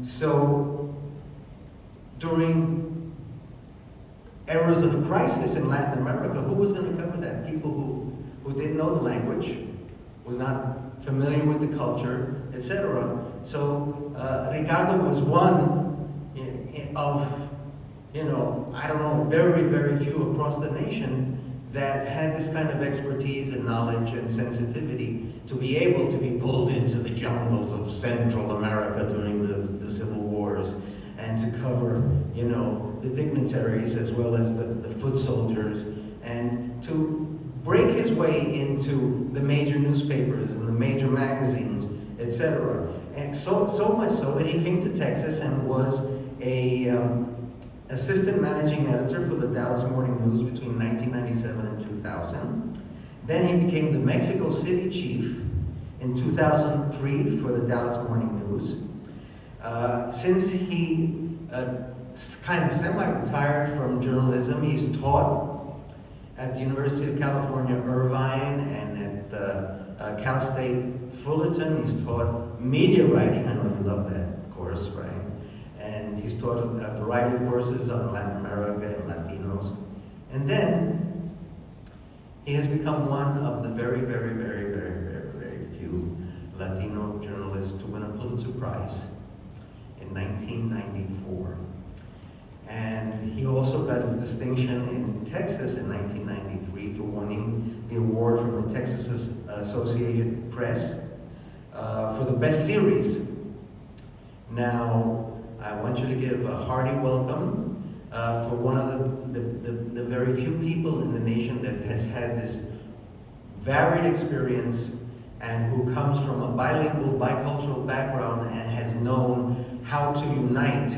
So during eras of crisis in Latin America, who was going to cover that? People who didn't know the language, was not familiar with the culture, etc. So Ricardo was one of, I don't know, very, very few across the nation that had this kind of expertise and knowledge and sensitivity to be able to be pulled into the jungles of Central America during the civil wars and to cover, the dignitaries as well as the foot soldiers, and to break his way into the major newspapers and the major magazines, etc. And so much so that he came to Texas and was a assistant managing editor for the Dallas Morning News between 1997 and 2000. Then he became the Mexico City chief in 2003 for the Dallas Morning News. Since he kind of semi-retired from journalism, he's taught at the University of California, Irvine, and at Cal State Fullerton. He's taught media writing. I know you love that course, right? And he's taught a variety of courses on Latin America and Latinos. And then he has become one of the very, very, very, very, very, very few Latino journalists to win a Pulitzer Prize in 1994. And he also got his distinction in Texas in 1993 for winning the award from the Texas Associated Press for the best series. Now, I want you to give a hearty welcome for one of the very few people in the nation that has had this varied experience and who comes from a bilingual, bicultural background and has known how to unite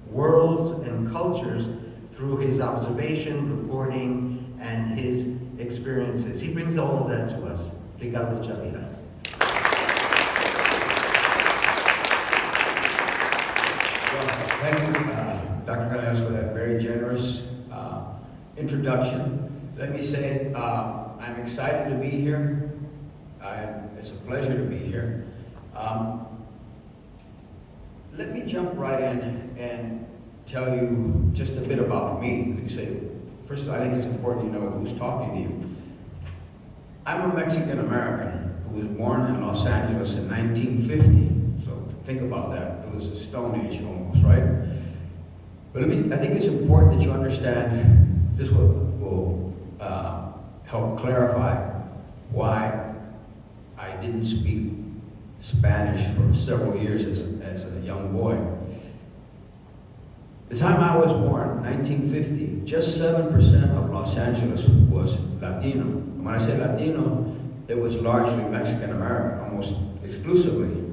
worlds and cultures through his observation, reporting, and his experiences. He brings all of that to us. Ricardo Chavira. Thank you, Dr. Canales, for that very generous introduction. Let me say I'm excited to be here. It's a pleasure to be here. Let me jump right in and tell you just a bit about me. You say, first of all, I think it's important you know who's talking to you. I'm a Mexican American who was born in Los Angeles in 1950. So think about that. It was a Stone Age almost, right? But I think it's important that you understand this will help clarify why I didn't speak Spanish for several years as a young boy. The time I was born, 1950, just 7% of Los Angeles was Latino. And when I say Latino, it was largely Mexican American, almost exclusively.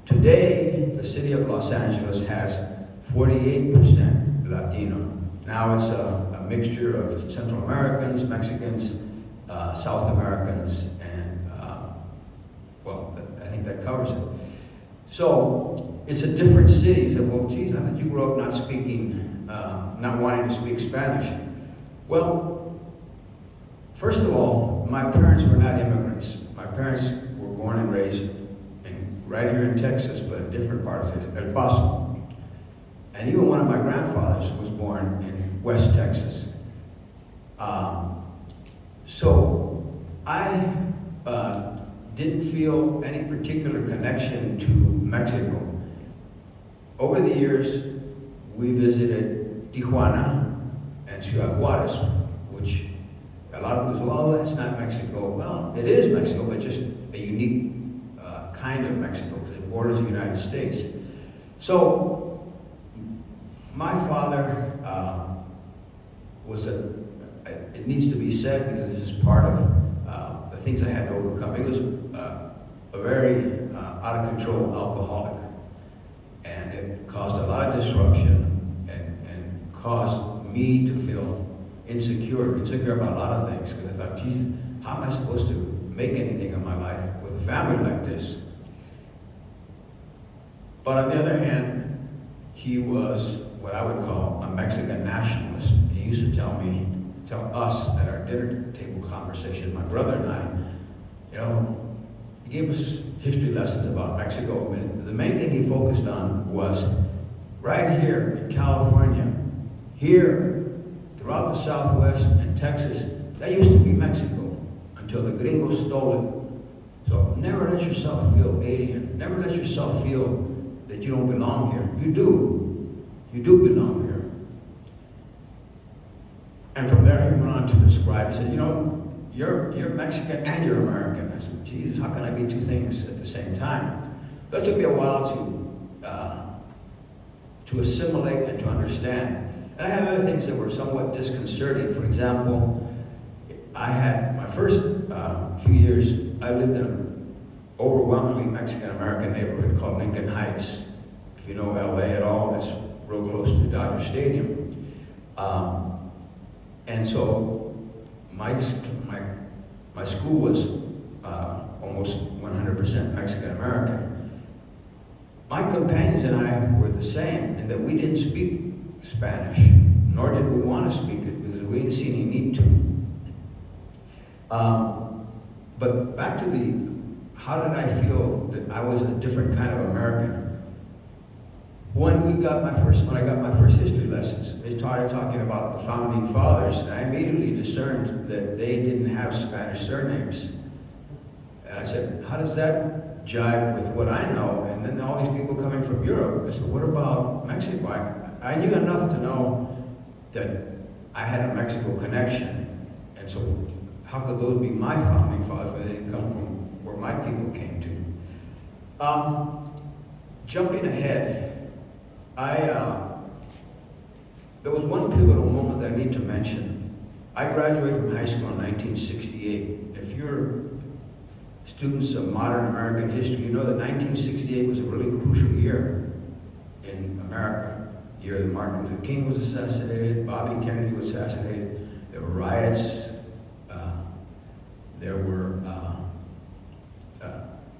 Today, the city of Los Angeles has 48% Latino. Now it's a mixture of Central Americans, Mexicans, South Americans, and I think that covers it. So it's a different city. You say, well, geez, how did you grow up not speaking, not wanting to speak Spanish? Well, first of all, my parents were not immigrants. My parents were born and raised right here in Texas, but a different part of Texas, El Paso. And even one of my grandfathers was born in West Texas. So I didn't feel any particular connection to Mexico. Over the years, we visited Tijuana and Ciudad Juarez, which a lot of people say, well, that's not Mexico. Well, it is Mexico, but just a unique kind of Mexico, because it borders the United States. So, my father it needs to be said because this is part of the things I had to overcome. He was a very out of control alcoholic, and it caused a lot of disruption and caused me to feel insecure about a lot of things, because I thought, geez, how am I supposed to make anything in my life with a family like this? But on the other hand, he was what I would call a Mexican nationalist. He used to tell us at our dinner table conversation, my brother and I, he gave us history lessons about Mexico, and the main thing he focused on was right here in California, here throughout the Southwest and Texas, that used to be Mexico until the gringos stole it. So never let yourself feel alien. Never let yourself feel that you don't belong here. You do. You do belong here. And from there, he went on to describe, he said, you know, you're Mexican and you're American. I said, Jesus, how can I be two things at the same time? But it took me a while to assimilate and to understand. And I had other things that were somewhat disconcerting. For example, I had my first few years, I lived in an overwhelmingly Mexican-American neighborhood called Lincoln Heights. If you know LA at all, it's real close to Dodger Stadium. And so my school was almost 100% Mexican-American. My companions and I were the same in that we didn't speak Spanish, nor did we want to speak it because we didn't see any need to. But back to how did I feel that I was a different kind of American? When I got my first history lessons, they started talking about the founding fathers, and I immediately discerned that they didn't have Spanish surnames. And I said, how does that jive with what I know? And then all these people coming from Europe, I said, what about Mexico? I knew enough to know that I had a Mexico connection, and so how could those be my founding fathers when they didn't come from where my people came to? Jumping ahead, there was one pivotal moment that I need to mention. I graduated from high school in 1968. If you're students of modern American history, you know that 1968 was a really crucial year in America. The year that Martin Luther King was assassinated, Bobby Kennedy was assassinated, there were riots, there were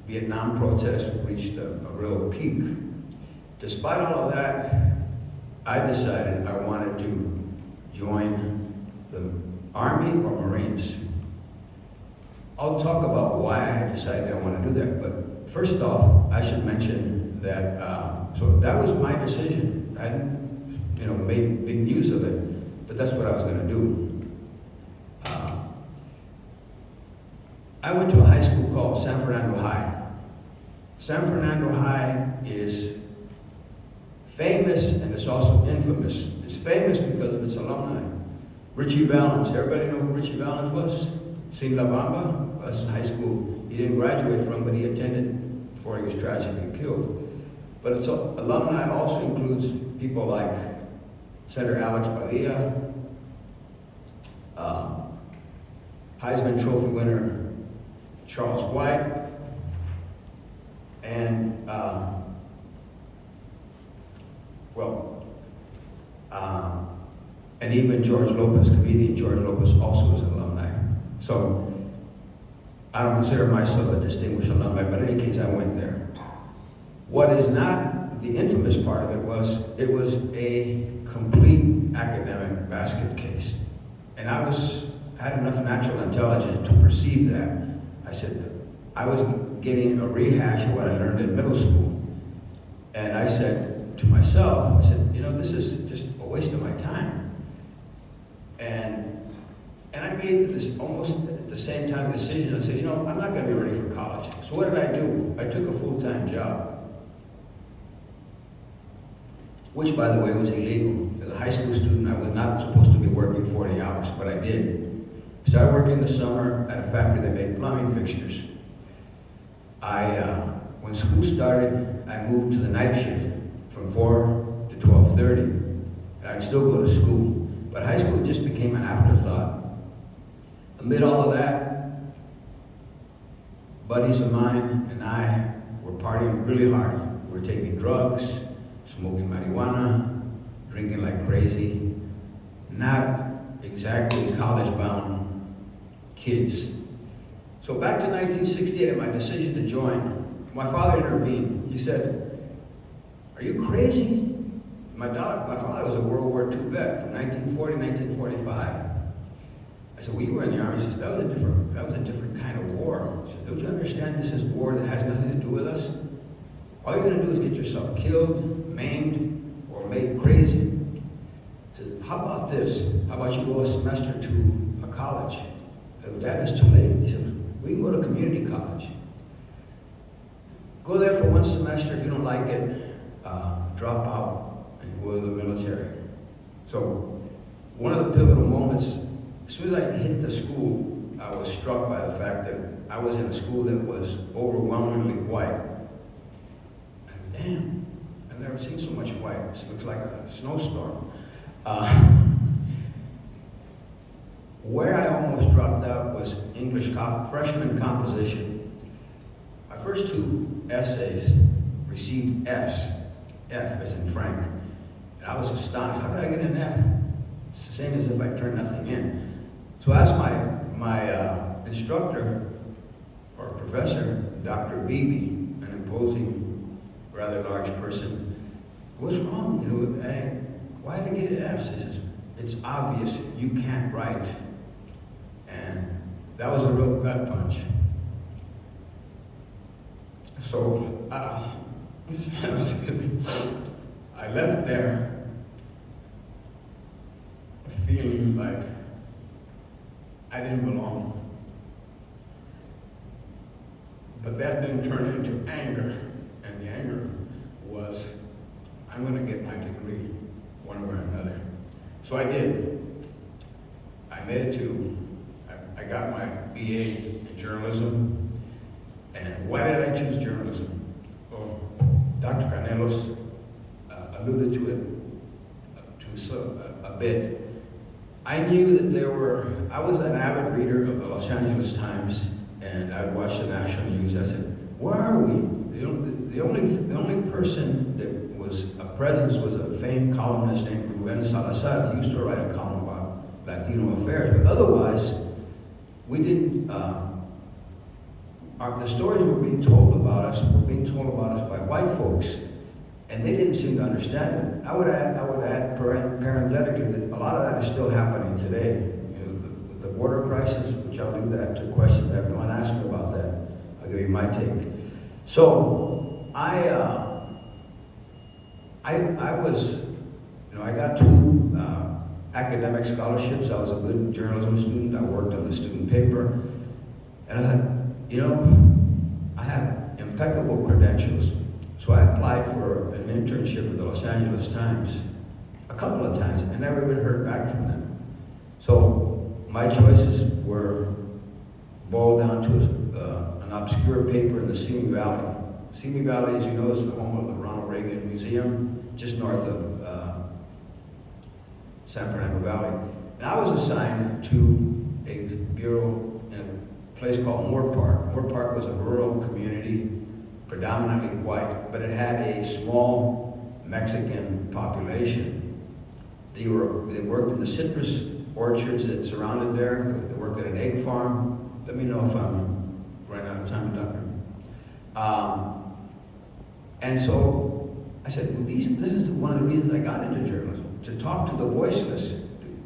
Vietnam protests reached a real peak. Despite all of that, I decided I wanted to join the Army or Marines. I'll talk about why I decided I want to do that, but first off, I should mention that, so that was my decision. I hadn't, made big news of it, but that's what I was going to do. I went to a high school called San Fernando High. San Fernando High is famous, and it's also infamous. It's famous because of its alumni. Richie Valens, everybody know who Richie Valens was? Sin La Bamba, that's high school he didn't graduate from, but he attended before he was tragically killed. But its alumni also includes people like Senator Alex Padilla, Heisman Trophy winner Charles White, and and even George Lopez, comedian George Lopez, also is an alumni. So I don't consider myself a distinguished alumni, but in any case, I went there. What is not the infamous part of it was a complete academic basket case. And I had enough natural intelligence to perceive that. I said, I was getting a rehash of what I learned in middle school. And I said to myself, this is just a waste of my time. And I made this almost at the same time decision. I said, I'm not going to be ready for college. So what did I do? I took a full-time job, which, by the way, was illegal. As a high school student, I was not supposed to be working 40 hours, but I did. Started working in the summer at a factory that made plumbing fixtures. When school started, I moved to the night shift from 4 to 12:30. And I'd still go to school, but high school just became an afterthought. Amid all of that, buddies of mine and I were partying really hard. We were taking drugs, smoking marijuana, drinking like crazy. Not exactly college-bound kids. So back to 1968 and my decision to join, my father intervened. He said, "Are you crazy?" My father was a World War II vet from 1940 to 1945. I said, well, you were in the Army. He says, that was a different kind of war. I said, don't you understand this is war that has nothing to do with us? All you're going to do is get yourself killed, maimed, or made crazy. I said, how about this? How about you go a semester to a college? I said, Dad, it's too late. He said, we can go to community college. Go there for one semester. If you don't like it, drop out and go to the military. So one of the pivotal moments, as soon as I hit the school, I was struck by the fact that I was in a school that was overwhelmingly white. And damn, I've never seen so much white. It looks like a snowstorm. Where I almost dropped out was English freshman composition. My first two essays received Fs, F as in Frank. And I was astonished. How could I get an F? It's the same as if I turned nothing in. So I asked my instructor or professor, Dr. Beebe, an imposing, rather large person, what's wrong? You know, why did I get Fs? He says, it's obvious you can't write. And that was a real gut punch. So I left there feeling like I didn't belong. But that then turned into anger, and the anger was, I'm going to get my degree one way or another. So I did. I made it to, I got my BA in journalism. And why did I choose journalism? Well, Dr. Canelos alluded to it a bit. I knew that I was an avid reader of the Los Angeles Times, and I'd watch the national news. I said, where are we? The only person that was a presence was a famed columnist named Ruben Salazar. He used to write a column about Latino affairs, but otherwise, we didn't, the stories were being told about us by white folks, and they didn't seem to understand it. I would add parenthetically that a lot of that is still happening today. You know, with the border crisis, which I'll do that to questions that everyone asked me about that. I'll give you my take. So I was, you know, I got two academic scholarships. I was a good journalism student. I worked on the student paper, and I thought, you know, I have impeccable credentials. So I applied for an internship with the Los Angeles Times a couple of times and never even heard back from them. So my choices were boiled down to an obscure paper in the Simi Valley. Simi Valley, as you know, is the home of the Ronald Reagan Museum, just north of San Fernando Valley. And I was assigned to a bureau in a place called Moore Park. Moore Park was a rural community, predominantly white, but it had a small Mexican population. They worked in the citrus orchards that surrounded there. They worked at an egg farm. Let me know if I'm running out of time, Doctor. And so I said, well, this is one of the reasons I got into journalism, to talk to the voiceless,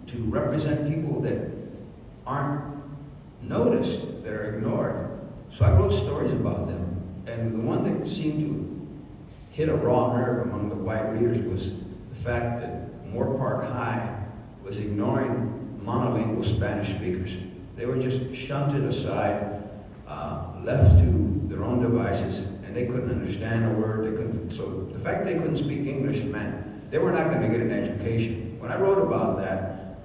to represent people that aren't noticed, that are ignored. So I wrote stories about them. And the one that seemed to hit a raw nerve among the white readers was the fact that Moore Park High was ignoring monolingual Spanish speakers. They were just shunted aside, left to their own devices, and they couldn't understand a word. So the fact they couldn't speak English meant they were not going to get an education. When I wrote about that,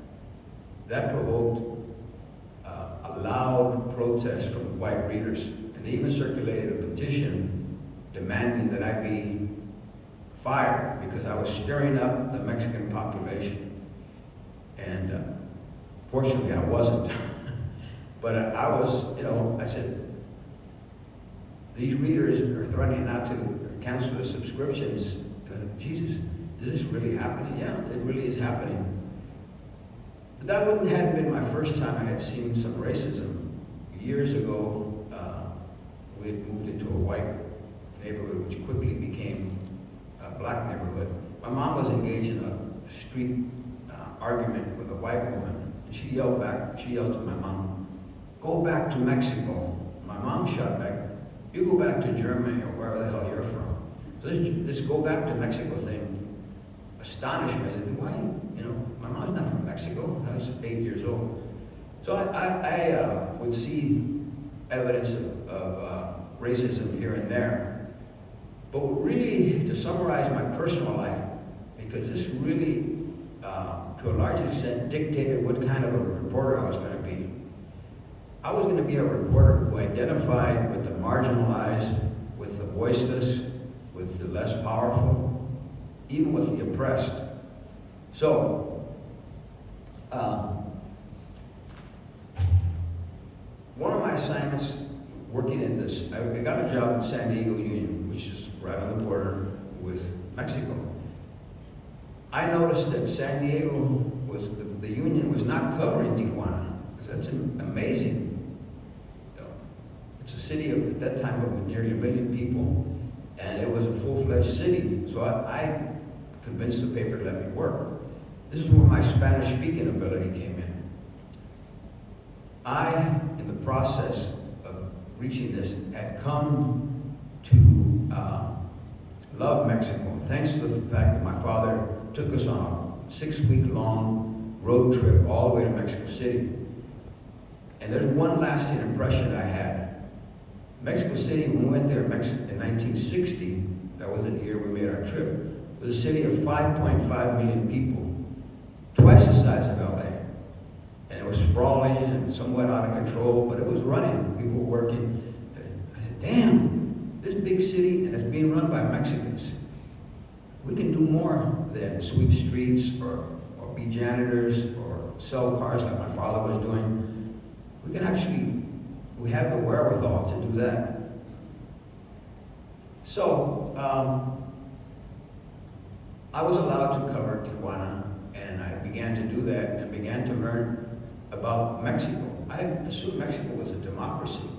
that provoked a loud protest from the white readers. They even circulated a petition demanding that I be fired because I was stirring up the Mexican population. And fortunately, I wasn't. But I was, you know, I said, these readers are threatening not to cancel the subscriptions. Jesus, is this really happening? Yeah, it really is happening. But that hadn't been my first time I had seen some racism. Years ago, we had moved into a white neighborhood, which quickly became a black neighborhood. My mom was engaged in a street argument with a white woman, And she yelled to my mom, "Go back to Mexico." My mom shot back, "You go back to Germany or wherever the hell you're from." So this go back to Mexico thing astonished me. I said, "Why? You know, my mom's not from Mexico." I was 8 years old. So I would see evidence of racism here and there. But really, to summarize my personal life, because this really, to a large extent, dictated what kind of a reporter I was going to be. I was going to be a reporter who identified with the marginalized, with the voiceless, with the less powerful, even with the oppressed. So, one of my assignments working in this, I got a job in San Diego Union, which is right on the border with Mexico. I noticed that San Diego was, the union was not covering Tijuana. That's amazing. You know, it's a city of, at that time, of nearly 1 million people, and it was a full-fledged city. So I convinced the paper to let me work. This is where my Spanish-speaking ability came in. I, in the process of reaching this, had come to love Mexico, thanks to the fact that my father took us on a 6-week-long road trip all the way to Mexico City. And there's one lasting impression I had. Mexico City, when we went there in 1960, that was the year we made our trip, was a city of 5.5 million people, twice the size of LA. And it was sprawling and somewhat out of control, but it was running. People were working. I said, damn, this big city, and it's being run by Mexicans. We can do more than sweep streets or be janitors or sell cars like my father was doing. We can actually, we have the wherewithal to do that. So, I was allowed to cover Tijuana, and I began to do that and began to learn about Mexico. I assumed Mexico was a democracy,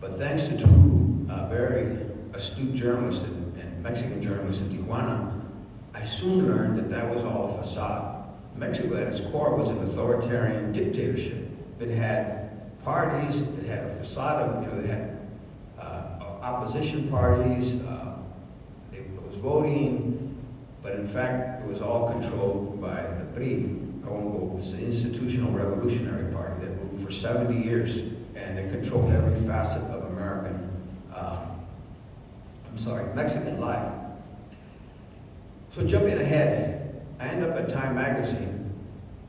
but thanks to two very astute journalists and Mexican journalists in Tijuana, I soon learned that that was all a facade. Mexico at its core was an authoritarian dictatorship. It had parties, it had a facade of, it had opposition parties, it was voting, but in fact it was all controlled by the PRI. It was the Institutional Revolutionary Party that ruled for 70 years, and it controlled every facet of American, Mexican life. So jumping ahead, I end up at Time Magazine.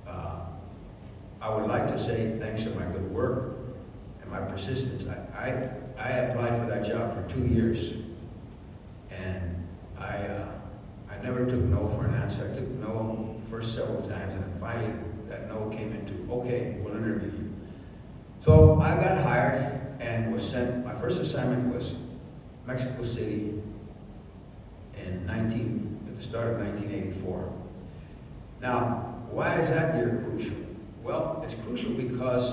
I would like to say thanks to my good work and my persistence. I applied for that job for 2 years, and I never took no for an answer. I took no first several times, and then finally that no came into, okay, we'll interview you. So I got hired and was sent, my first assignment was Mexico City at the start of 1984. Now, why is that year crucial? Well, it's crucial because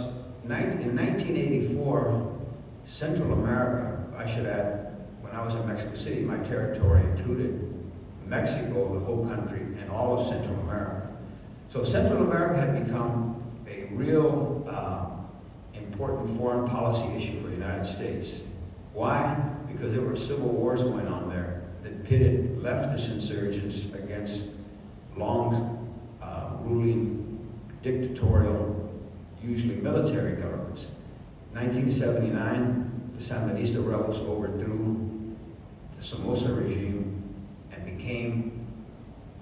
in 1984, Central America, I should add, when I was in Mexico City, my territory included Mexico, the whole country, and all of Central America. So Central America had become a real important foreign policy issue for the United States. Why? Because there were civil wars going on there that pitted leftist insurgents against long ruling dictatorial, usually military governments. 1979, the Sandinista rebels overthrew the Somoza regime and became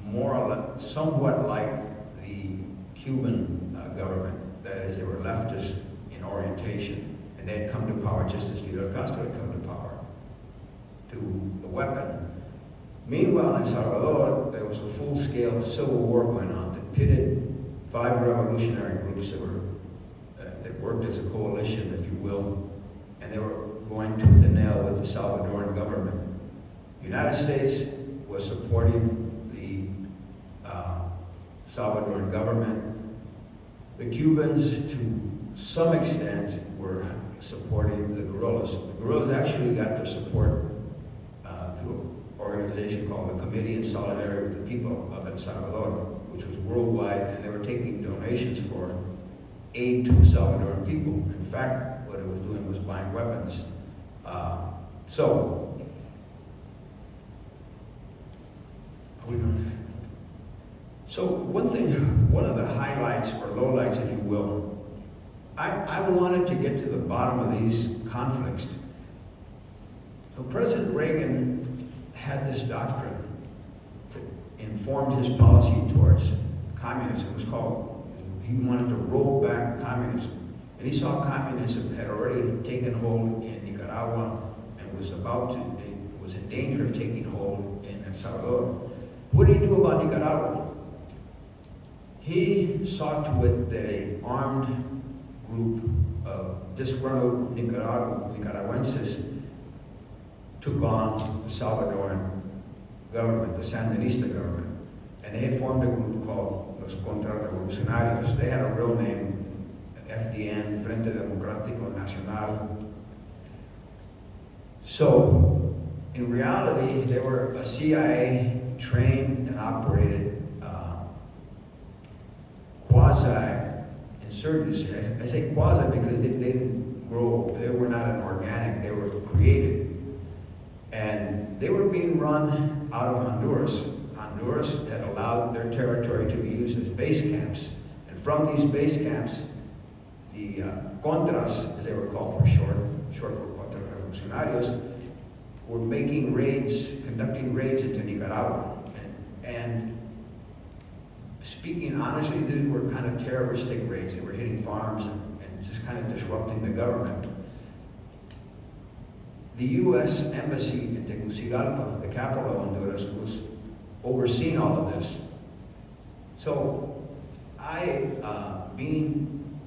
more or less, somewhat like the Cuban government. That is, they were leftist in orientation, and they had come to power just as Fidel Castro had come to power through the weapon. Meanwhile, in Salvador, there was a full-scale civil war going on that pitted 5 revolutionary groups that worked as a coalition, if you will, and they were going tooth and nail with the Salvadoran government. The United States was supporting the Salvadoran government. The Cubans, to some extent, were supporting the guerrillas. The guerrillas actually got their support through an organization called the Committee in Solidarity with the People of El Salvador, which was worldwide, and they were taking donations for aid to the Salvadoran people. In fact, what it was doing was buying weapons. So, one of the highlights or lowlights, if you will, I wanted to get to the bottom of these conflicts. So President Reagan had this doctrine that informed his policy towards communism. It was called, he wanted to roll back communism. And he saw communism had already taken hold in Nicaragua and was in danger of taking hold in El Salvador. What did he do about Nicaragua? He saw to it that an armed group of disgruntled Nicaraguenses took on the Salvadoran government, the Sandinista government. And they had formed a group called Los Contrarrevolucionarios. They had a real name, FDN, Frente Democrático Nacional. So, in reality, they were a CIA trained and operated quasi-insurgency. I say quasi because they didn't grow, they were not an organic, they were created. And they were being run out of Honduras. Honduras had allowed their territory to be used as base camps. And from these base camps, the Contras, as they were called for short for Contrarrevolucionarios, were making raids, conducting raids into Nicaragua. And speaking honestly, these were kind of terroristic raids. They were hitting farms and just kind of disrupting the government. The U.S. Embassy in Tegucigalpa, the capital of Honduras, was overseeing all of this. So I, being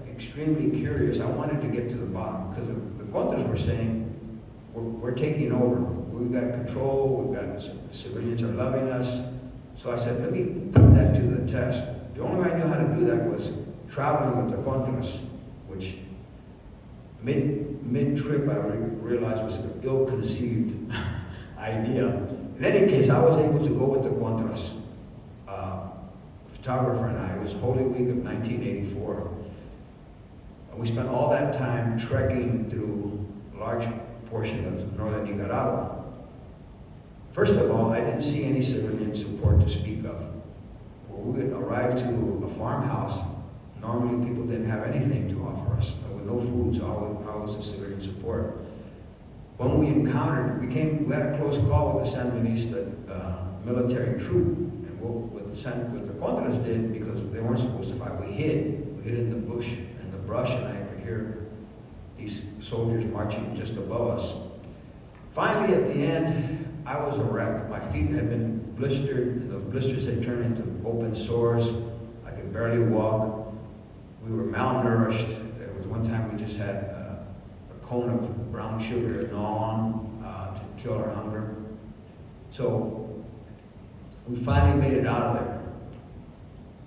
extremely curious, I wanted to get to the bottom, because the Contras were saying, we're taking over. We've got control, we've got civilians are loving us. So I said, let me put that to the test. The only way I knew how to do that was traveling with the Contras, which mid-trip I realized was an ill-conceived idea. In any case, I was able to go with the Contras, photographer and I. It was Holy Week of 1984. We spent all that time trekking through a large portion of northern Nicaragua. First of all, I didn't see any civilian support to speak of. When we would arrive to a farmhouse, normally people didn't have anything to offer us. There were no foods, always the civilian support. When we encountered, we had a close call with the Sandinista military troop. And what the Contras did, because they weren't supposed to fight, we hid. We hid in the bush, in the brush, and I could hear these soldiers marching just above us. Finally, at the end, I was a wreck. My feet had been blistered, and the blisters had turned into open sores. I could barely walk. We were malnourished. There was one time we just had a cone of brown sugar to gnaw on to kill our hunger. So we finally made it out of there.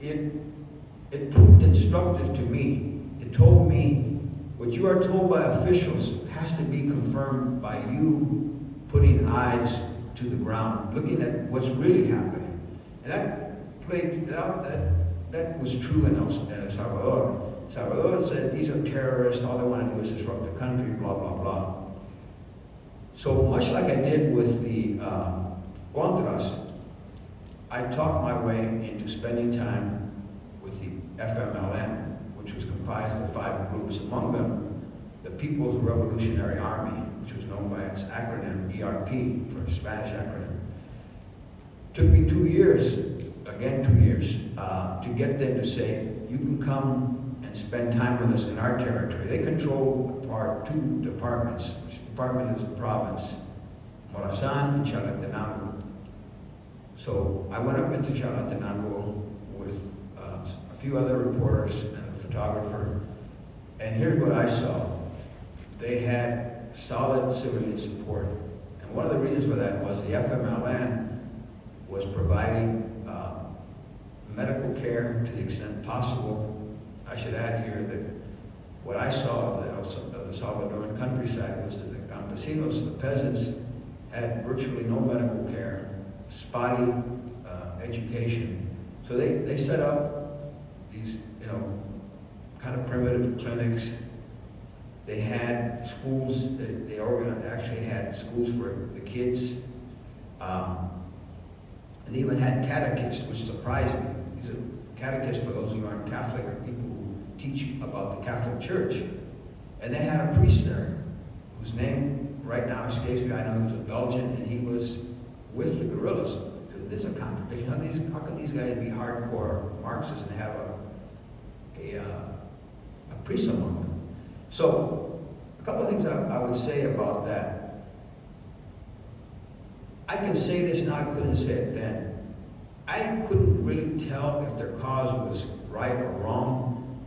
It proved instructive to me. It told me what you are told by officials has to be confirmed by you putting eyes to the ground, looking at what's really happening. And that played out, that was true in El Salvador. Salvador said, these are terrorists, all they want to do is disrupt the country, blah, blah, blah. So much like I did with the Contras, I talked my way into spending time with the FMLN, which was comprised of 5 groups, among them the People's Revolutionary Army, which was known by its acronym ERP, for a Spanish acronym. Took me 2 years, again 2 years, to get them to say, you can come and spend time with us in our territory. They control 2 departments. Which department is a province, Morazan and Chalatenango. So I went up into Chalatenango with a few other reporters and a photographer, and here's what I saw. They had solid civilian support. And one of the reasons for that was the FMLN was providing medical care to the extent possible. I should add here that what I saw of the Salvadoran countryside was that the campesinos, the peasants, had virtually no medical care, spotty education. So they set up these kind of primitive clinics. They had schools, actually had schools for the kids. And they even had catechists, which surprised me. These are catechists, for those who aren't Catholic, are people who teach about the Catholic Church. And they had a priest there, whose name right now escapes me. I know he was a Belgian, and he was with the guerrillas. There's a contradiction. How can these guys be hardcore Marxists and have a priest among them? So, a couple of things I would say about that. I can say this now, I couldn't say it then. I couldn't really tell if their cause was right or wrong,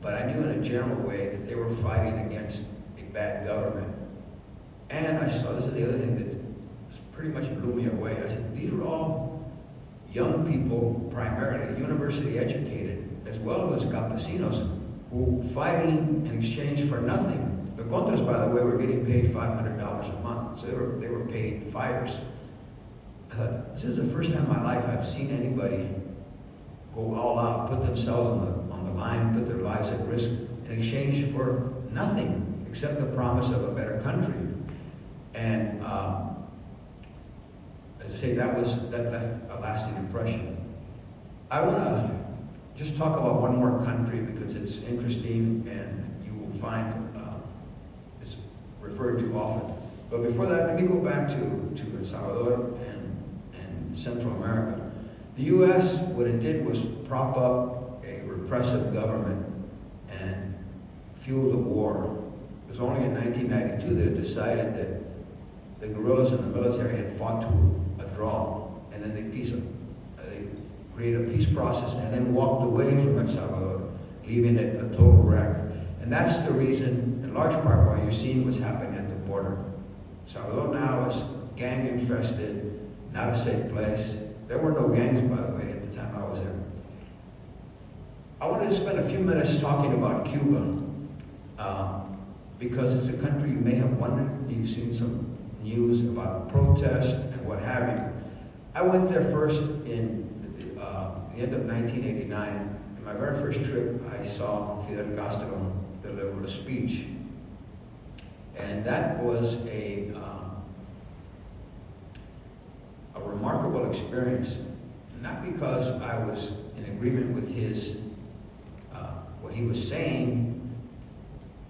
but I knew in a general way that they were fighting against a bad government. And I saw, this is the other thing that pretty much blew me away. I said, these are all young people, primarily university educated, as well as campesinos, who fighting in exchange for nothing. The Contras, by the way, were getting paid $500 a month, so they were paid fighters. This is the first time in my life I've seen anybody go all out, put themselves on the line, put their lives at risk in exchange for nothing except the promise of a better country. And as I say, that left a lasting impression. I want to just talk about one more country because it's interesting and you will find it's referred to often. But before that, let me go back to El Salvador and Central America. The U.S., what it did was prop up a repressive government and fuel the war. It was only in 1992 that it decided that the guerrillas and the military had fought to a draw, and then they created a peace process and then walked away from El Salvador, leaving it a total wreck. And that's the reason, in large part, why you're seeing what's happening at the border. Salvador now is gang infested, not a safe place. There were no gangs, by the way, at the time I was there. I wanted to spend a few minutes talking about Cuba, because it's a country you may have wondered. You've seen some news about protests and what have you. I went there first in the end of 1989. In my very first trip, I saw Fidel Castro deliver a speech. And that was a remarkable experience, not because I was in agreement with his what he was saying,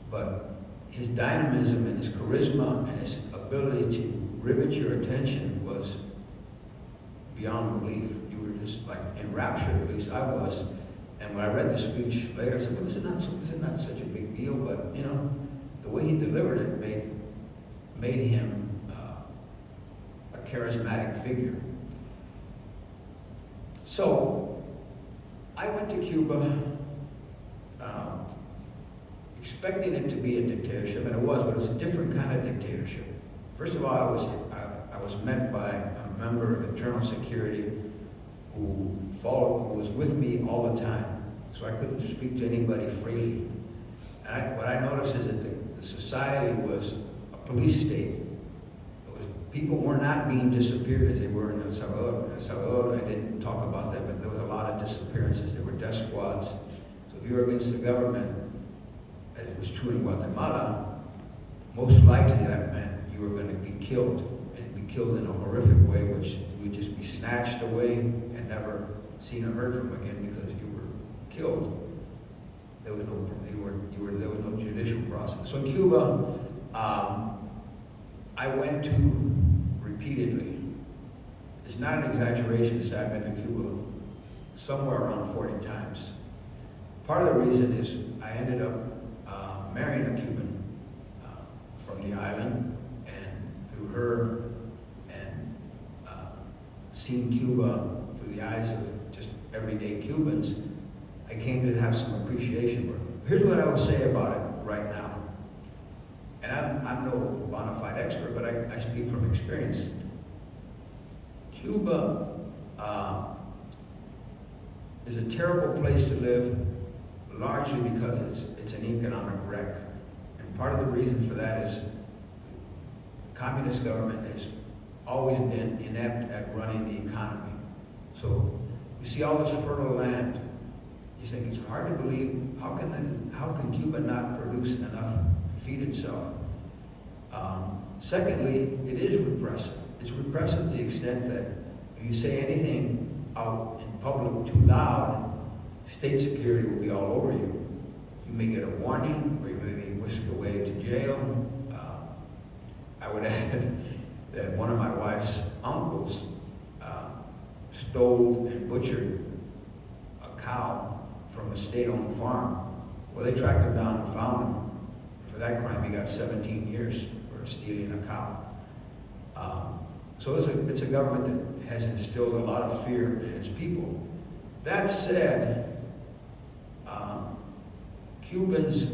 but his dynamism and his charisma and his ability to rivet your attention was beyond belief. You were just like enraptured, at least I was. And when I read the speech later, I said, well, this is not such a big deal, but the way he delivered it made him a charismatic figure. So, I went to Cuba expecting it to be a dictatorship, and it was, but it was a different kind of dictatorship. First of all, I was met by a member of Internal Security who was with me all the time, so I couldn't speak to anybody freely. And what I noticed is that the society was a police state. People were not being disappeared as they were in El Salvador. In El Salvador, I didn't talk about that, but there was a lot of disappearances. There were death squads. So if you were against the government, as it was true in Guatemala, most likely that meant you were going to be killed, and be killed in a horrific way, which you would just be snatched away and never seen or heard from again because you were killed. There was no judicial process. So in Cuba, I went to repeatedly. It's not an exaggeration to say I've been to Cuba somewhere around 40 times. Part of the reason is I ended up marrying a Cuban from the island, and through her and seeing Cuba through the eyes of just everyday Cubans, I came to have some appreciation for it. Here's what I will say about it right now. And I'm no bona fide expert, but I speak from experience. Cuba is a terrible place to live, largely because it's an economic wreck. And part of the reason for that is the communist government has always been inept at running the economy. So you see all this fertile land you think it's hard to believe, how can Cuba not produce enough to feed itself? Secondly, it is repressive. It's repressive to the extent that if you say anything out in public too loud, state security will be all over you. You may get a warning, or you may be whisked away to jail. I would add that one of my wife's uncles stole and butchered a cow from a state-owned farm. Well, they tracked him down and found him. For that crime, he got 17 years for stealing a cow. So it's a government that has instilled a lot of fear in its people. That said, Cubans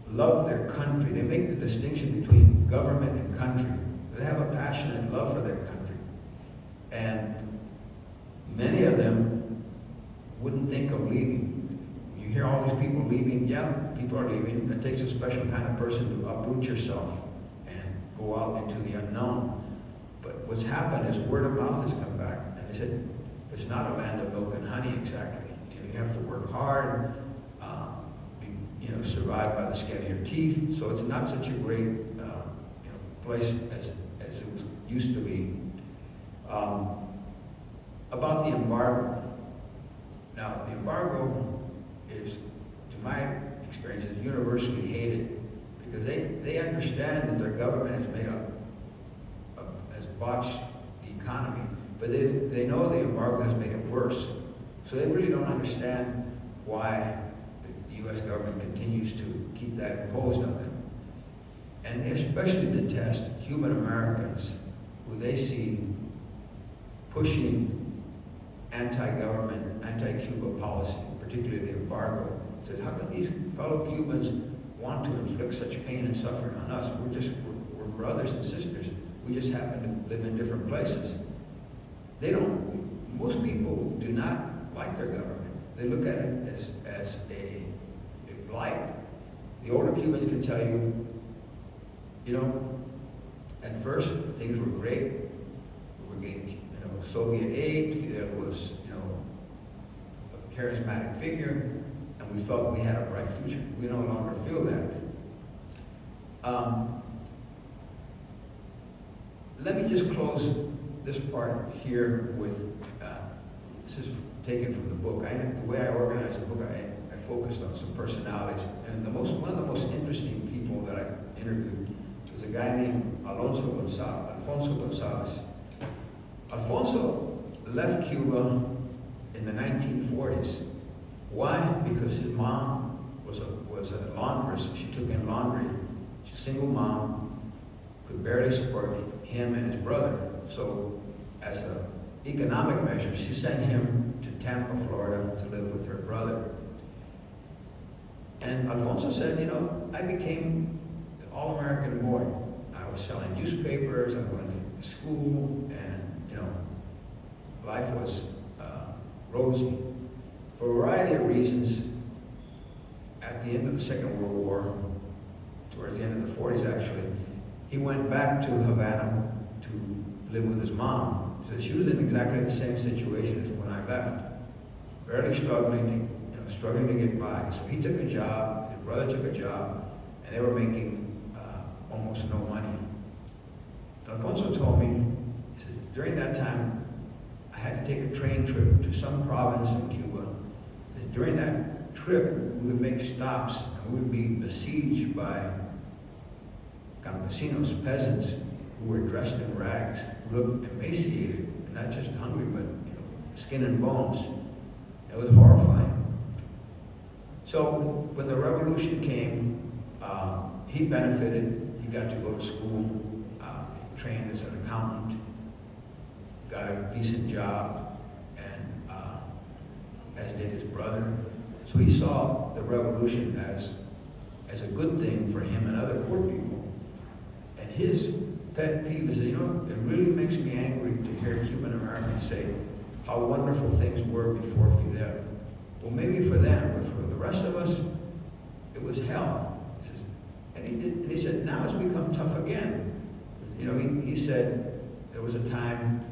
love their country. They make the distinction between government and country. They have a passionate love for their country. And many of them wouldn't think of leaving. You hear all these people leaving. Yeah, people are leaving. It takes a special kind of person to uproot yourself and go out into the unknown. But what's happened is word of mouth has come back. And they said, it's not a land of milk and honey exactly. You have to work hard, survive by the skin of your teeth. So it's not such a great place as it was used to be. About the embargo. Now, the embargo is, to my experience, is universally hated because they understand that their government has botched the economy, but they know the embargo has made it worse. So they really don't understand why the U.S. government continues to keep that imposed on them. And they especially detest Cuban Americans who they see pushing anti-government, anti-Cuba policy, particularly the embargo. Says, how can these fellow Cubans want to inflict such pain and suffering on us? We're brothers and sisters. We just happen to live in different places. Most people do not like their government. They look at it as a blight. The older Cubans can tell you, at first things were great. We were getting, Soviet aid. Fidel was, a charismatic figure, and we felt we had a bright future. We no longer feel that. Let me just close this part here with, this is taken from the book. The way I organized the book, I focused on some personalities. And one of the most interesting people that I interviewed was a guy named Alfonso Gonzalez. Alfonso left Cuba in the 1940s. Why? Because his mom was a laundress. She took in laundry. She's a single mom, could barely support him and his brother. So as an economic measure, she sent him to Tampa, Florida to live with her brother. And Alfonso said, I became an all-American boy. I was selling newspapers, I went to school, and life was rosy. For a variety of reasons, at the end of the Second World War, towards the end of the 40s actually, he went back to Havana to live with his mom. So she was in exactly the same situation as when I left. Barely struggling to get by. So he took a job, his brother took a job, and they were making almost no money. Alfonso told me, he said, during that time, I had to take a train trip to some province in Cuba. And during that trip, we would make stops, and we would be besieged by campesinos, peasants, who were dressed in rags, who looked emaciated, not just hungry, but skin and bones. It was horrifying. So when the revolution came, he benefited. He got to go to school, trained as an accountant, got a decent job, and as did his brother. So he saw the revolution as a good thing for him and other poor people. And his pet peeve is, it really makes me angry to hear Cuban Americans say how wonderful things were before Fidel. Well, maybe for them, but for the rest of us, it was hell. And he said, now it's become tough again. He said there was a time,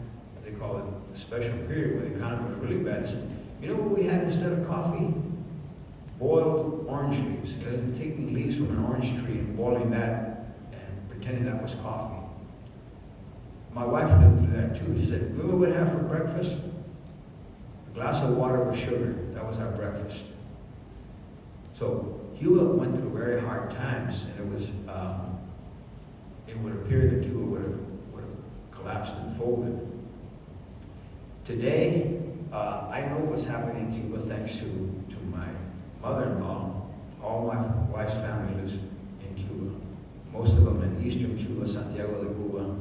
they call it a special period, where the economy was really bad. He said, You know what we had instead of coffee? Boiled orange leaves. Taking leaves from an orange tree and boiling that and pretending that was coffee. My wife lived through that too. She said, "Remember what we had for breakfast? A glass of water with sugar. That was our breakfast." So Cuba went through very hard times, and it would appear that Cuba would have collapsed and folded. Today, I know what's happening in Cuba thanks to my mother-in-law. All my wife's family lives in Cuba. Most of them in eastern Cuba, Santiago de Cuba.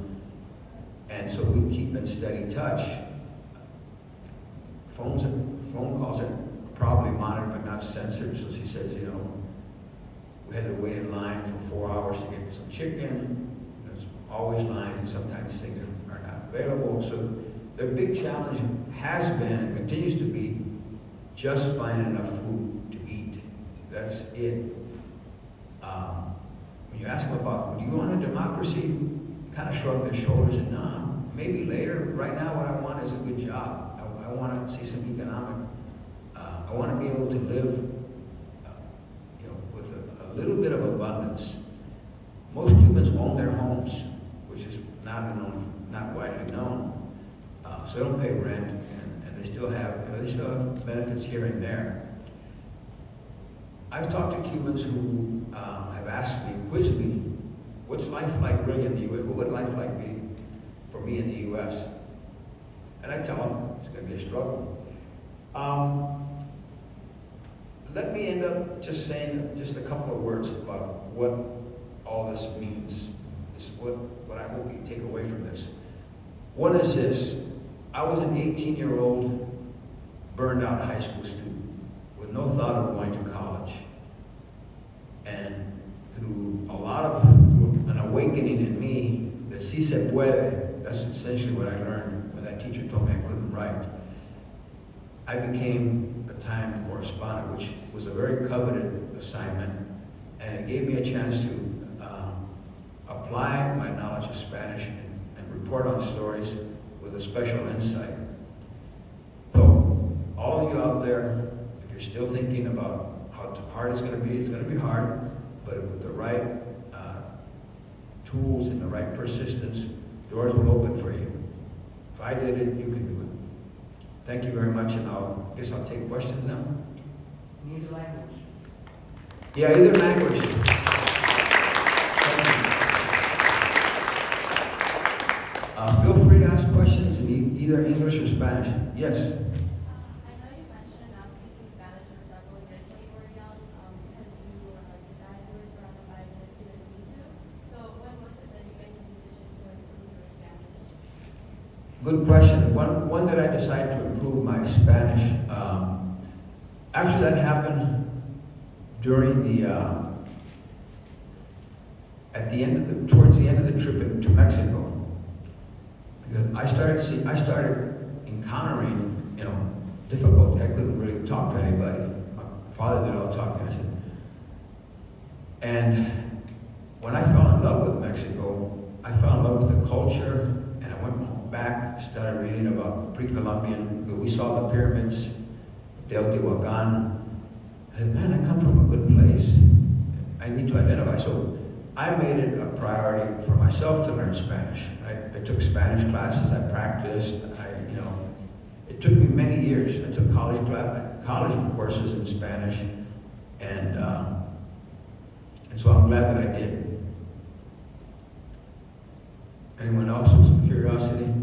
And so we keep in steady touch. Phone calls are probably monitored but not censored. So she says, you know, we had to wait in line for 4 hours to get some chicken. There's always lines, and sometimes things are not available. So the big challenge has been and continues to be just finding enough food to eat. That's it. When you ask them about, do you want a democracy? They kind of shrug their shoulders and nah, maybe later. Right now what I want is a good job. I want to see some economic, I want to be able to live with a little bit of abundance. Most Cubans own their homes, which is not widely known. So they don't pay rent, and they still have benefits here and there. I've talked to Cubans who have asked me, quizzed me, what's life like really in the U.S.? What would life like be for me in the U.S.? And I tell them it's going to be a struggle. Let me end up just saying just a couple of words about what all this means. This is what I hope you take away from this. One is this: I was an 18-year-old burned out high school student with no thought of going to college. And through an awakening in me, that si se puede, that's essentially what I learned when that teacher told me I couldn't write. I became a Time correspondent, which was a very coveted assignment, and it gave me a chance to apply my knowledge of Spanish and report on stories with a special insight. So, all of you out there, if you're still thinking about how hard it's going to be hard, but with the right tools and the right persistence, doors will open for you. If I did it, you can do it. Thank you very much, and I guess I'll take questions now. Need language. Yeah, either language. Feel free to ask questions in either English or Spanish. Yes? I know you mentioned speaking Spanish or several years when you were young because you were your dad was surrounded by kids who didn't need to. So when was it that you made the decision to improve your Spanish? Good question. One that I decided to improve my Spanish. Actually, that happened during towards the end of the trip to Mexico. Because I started encountering, difficulty. I couldn't really talk to anybody. My father did all the talking. I said, and when I fell in love with Mexico, I fell in love with the culture, and I went back, started reading about pre-Columbian. We saw the pyramids, Teotihuacan. I said, man, I come from a good place. I need to identify. So I made it a priority for myself to learn Spanish. I took Spanish classes, I practiced, it took me many years. I took college courses in Spanish, and so I'm glad that I did. Anyone else with some curiosity?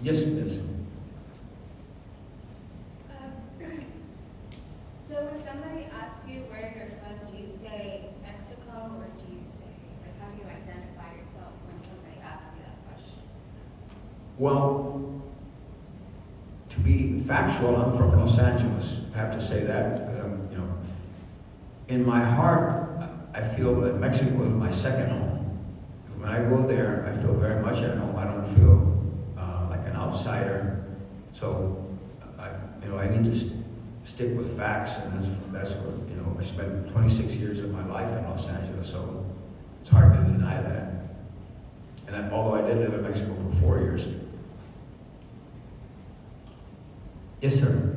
Yes, miss. So when somebody asks you where you're from, do you say Mexico, or do you say, how do you identify yourself when somebody asks you that question? Well, to be factual, I'm from Los Angeles. I have to say that because in my heart, I feel that Mexico is my second home. When I go there, I feel very much at home. I don't feel like an outsider. So, I need to stick with facts, and that's what, I spent 26 years of my life in Los Angeles, so it's hard to deny that. And although I did live in Mexico for 4 years. Yes, sir.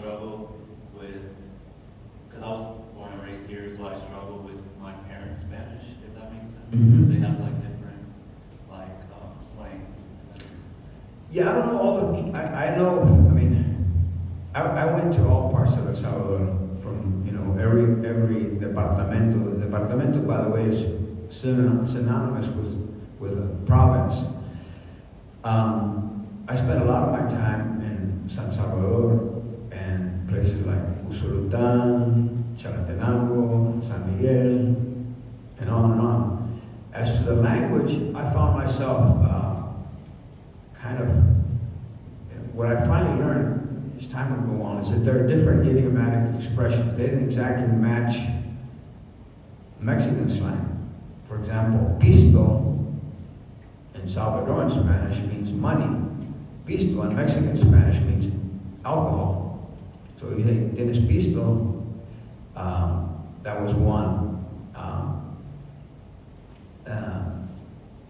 struggle with, because I was born and raised here, so I struggle with my parents' Spanish, if that makes sense. Mhm. They have like different, like, slangs. Yeah, I don't know all the, I know, I mean, I went to all parts of El Salvador, from, you know, every departamento. Departamento, by the way, is synonymous with a province. I spent a lot of my time in San Salvador and places like Usulután, Chalatenango, San Miguel, and on and on. As to the language, I found myself kind of, what I finally learned as time would go on is that there are different idiomatic expressions. They didn't exactly match Mexican slang. For example, pisto in Salvadoran Spanish means money. Pisto in Mexican Spanish means alcohol. So you say, tienes pisto, that was one.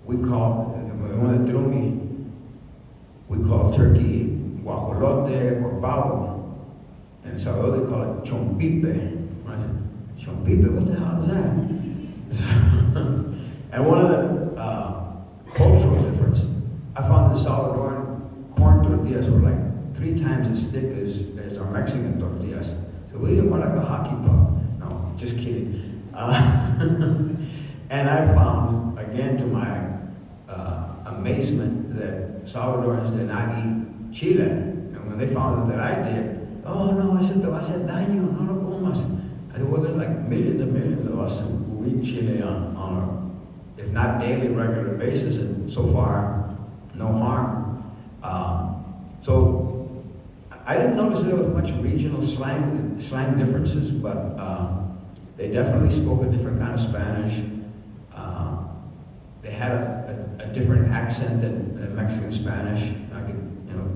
We call, one that threw me, we call turkey guajolote or pavo. In El Salvador they call it chompipe. Right? Chompipe, what the hell is that? And one of the cultural difference, I found the Salvadoran corn tortillas were like 3 times as thick as our Mexican tortillas. So we didn't want like a hockey puck. No, just kidding. And I found, again to my amazement, that Salvadorans did not eat chile. And when they found out that I did, oh no, eso te va a hacer daño, no lo comas. And there wasn't like millions and millions of us who eat chile on a, if not daily, regular basis, and so far, no harm. So I didn't notice there was much regional slang differences, but they definitely spoke a different kind of Spanish. They had a different accent than Mexican Spanish. I could, you know,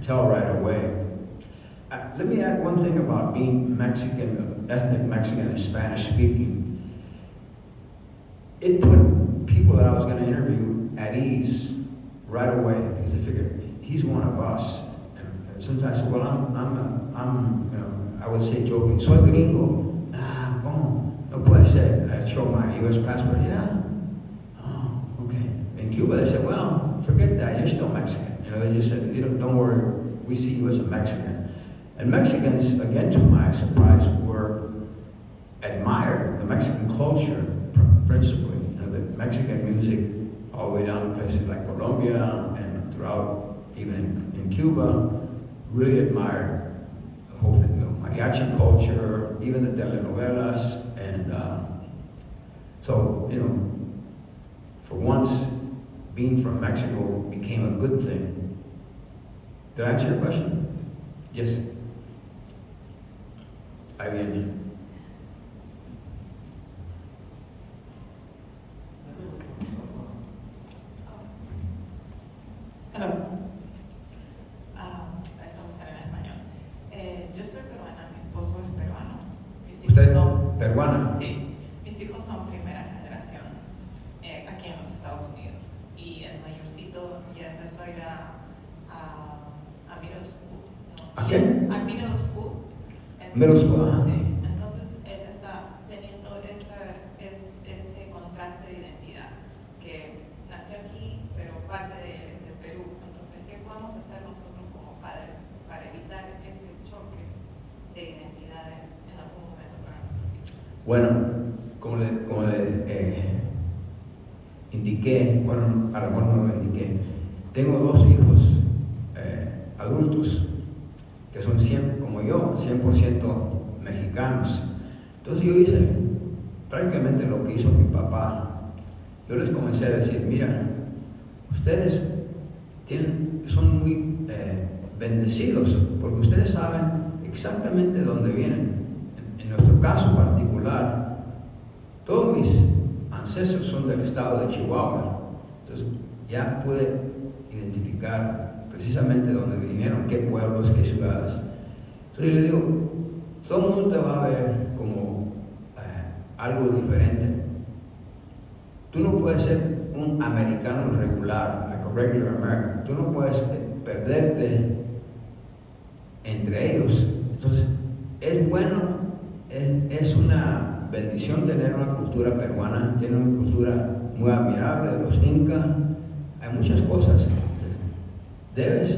tell right away. Let me add one thing about being Mexican, ethnic Mexican and Spanish speaking. It put people that I was going to interview at ease right away, because they figured he's one of us. And sometimes I said, well, I'm, you know, I would say joking, soy gringo. Ah, como? No puede ser. I'd show my U.S. passport. Yeah. In Cuba, they said, well, forget that, you're still Mexican. You know, they just said, you know, don't worry, we see you as a Mexican. And Mexicans, again to my surprise, admired the Mexican culture principally. You know, the Mexican music, all the way down to places like Colombia and throughout, even in Cuba, really admired the whole thing. You know, mariachi culture, even the telenovelas, and so, you know, for once, being from Mexico became a good thing. Did I answer your question? Yes. I mean, Hello. Estamos en español. Yo soy peruana, mi esposo es peruano. Mis hijos ¿usted son, peruana? sí, mis hijos son primera generación aquí en los Estados Unidos. Y el mayorcito ya empezó a ir a middle school. ¿No? ¿A qué? A middle school. Middle school, ajá. Sí, entonces él está teniendo ese contraste de identidad, que nació aquí, pero parte de él es de Perú. Entonces, ¿qué podemos hacer nosotros como padres para evitar ese choque de identidades en algún momento para nuestros hijos? Bueno, como le indiqué, bueno, a lo mejor no lo indiqué, tengo 2 hijos adultos que son 100, como yo, 100% mexicanos. Entonces yo hice prácticamente lo que hizo mi papá. Yo les comencé a decir, mira, ustedes son muy bendecidos, porque ustedes saben exactamente dónde vienen. En nuestro caso particular, todos mis ancestros son del estado de Chihuahua. Entonces ya pude identificar precisamente dónde vinieron, qué pueblos, qué ciudades. Entonces yo le digo, todo el mundo te va a ver como algo diferente. Tú no puedes ser un americano regular, like a regular American. Tú no puedes perderte entre ellos. Entonces, es bueno, es una bendición tener una cultura peruana, tener una cultura muy admirable de los incas. Hay muchas cosas. Debes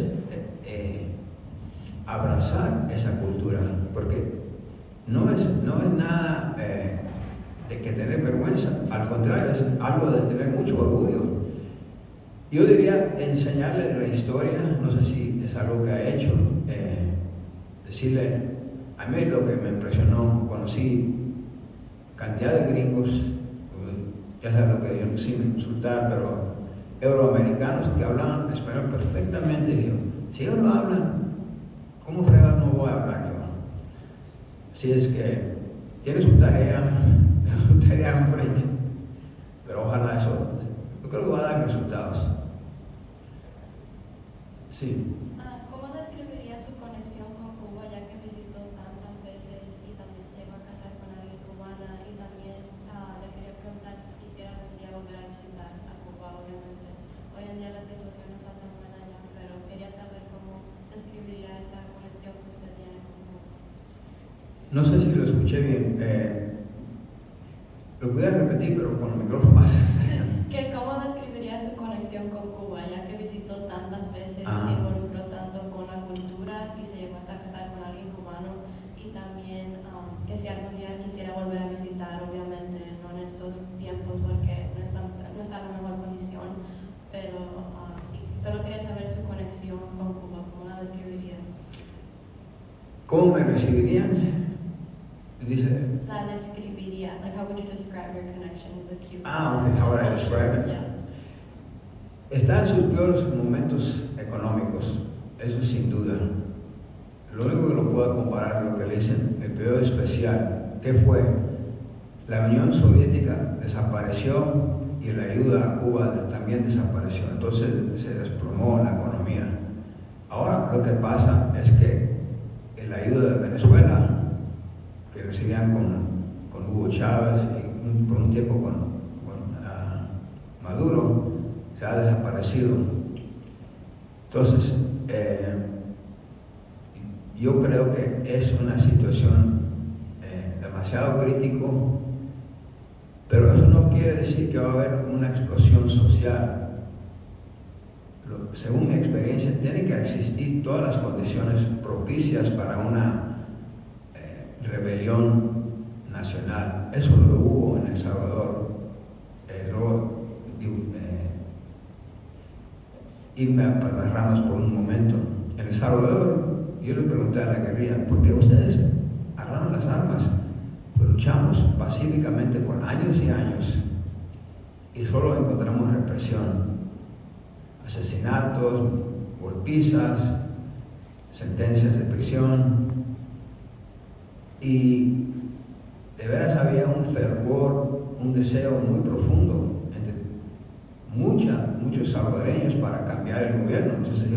abrazar esa cultura, porque no es nada de que tener vergüenza, al contrario, es algo de tener mucho orgullo. Yo diría enseñarle la historia, no sé si es algo que ha hecho, decirle, a mí lo que me impresionó, conocí cantidad de gringos, ya sabes lo que yo sin insultar, pero euroamericanos que hablaban español perfectamente. Y digo, si ellos lo hablan, ¿cómo fregas no voy a hablar yo? Así es que tiene su tarea enfrente, pero ojalá eso, yo creo que va a dar resultados. Sí. ¿Cómo describiría su conexión con Cuba, ya que visitó tantas veces y también se llegó a casar con alguien cubana? Y también le quería preguntar si quisiera algún día volver a visitar a Cuba, obviamente. Hoy en día la situación no está tan buena allá, pero quería saber cómo describiría esa conexión que usted tiene con Cuba. No sé si lo escuché bien. Lo voy a repetir, pero con el micrófono más. ¿Cómo describiría su conexión con Cuba, ya que visitó tantas veces, Ah. se involucró tanto con la cultura y se llegó hasta a casar con alguien cubano? Y también que si algún día quisiera volver a visitar, obviamente no en estos tiempos porque no está en la mejor condición, pero sí, solo quería saber su conexión con Cuba, ¿cómo la describiría? ¿Cómo me recibirían? Dice. La describiría, like how would you describe your connection with Cuba? Okay, how would I describe it? Yeah. Está en sus peores momentos económicos, eso sin duda. Lo único que lo puedo comparar, lo que le dicen el periodo especial, ¿qué fue? La Unión Soviética desapareció y la ayuda a Cuba también desapareció, entonces se desplomó la economía. Ahora lo que pasa es que la ayuda de Venezuela, que recibían con Hugo Chávez y por un tiempo con Maduro, se ha desaparecido. Entonces, yo creo que es una situación demasiado crítico, pero eso no quiere decir que va a haber una explosión social. Según mi experiencia, tienen que existir todas las condiciones propicias para una rebelión nacional. Eso lo hubo en El Salvador. Irme para las ramas por un momento. En El Salvador, yo le pregunté a la guerrilla, ¿por qué ustedes agarraron las armas? Pues luchamos pacíficamente por años y años y solo encontramos represión, asesinatos, golpizas, sentencias de prisión. Y de veras había un fervor, un deseo muy profundo entre muchos salvadoreños para cambiar el gobierno. Entonces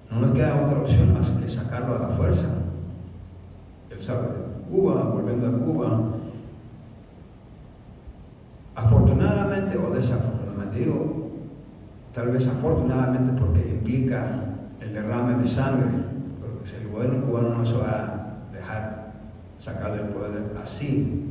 no nos queda otra opción más que sacarlo a la fuerza. Volviendo a Cuba, afortunadamente o desafortunadamente, digo, tal vez afortunadamente porque implica el derrame de sangre, porque el gobierno cubano no se va a dejar sacar del poder así.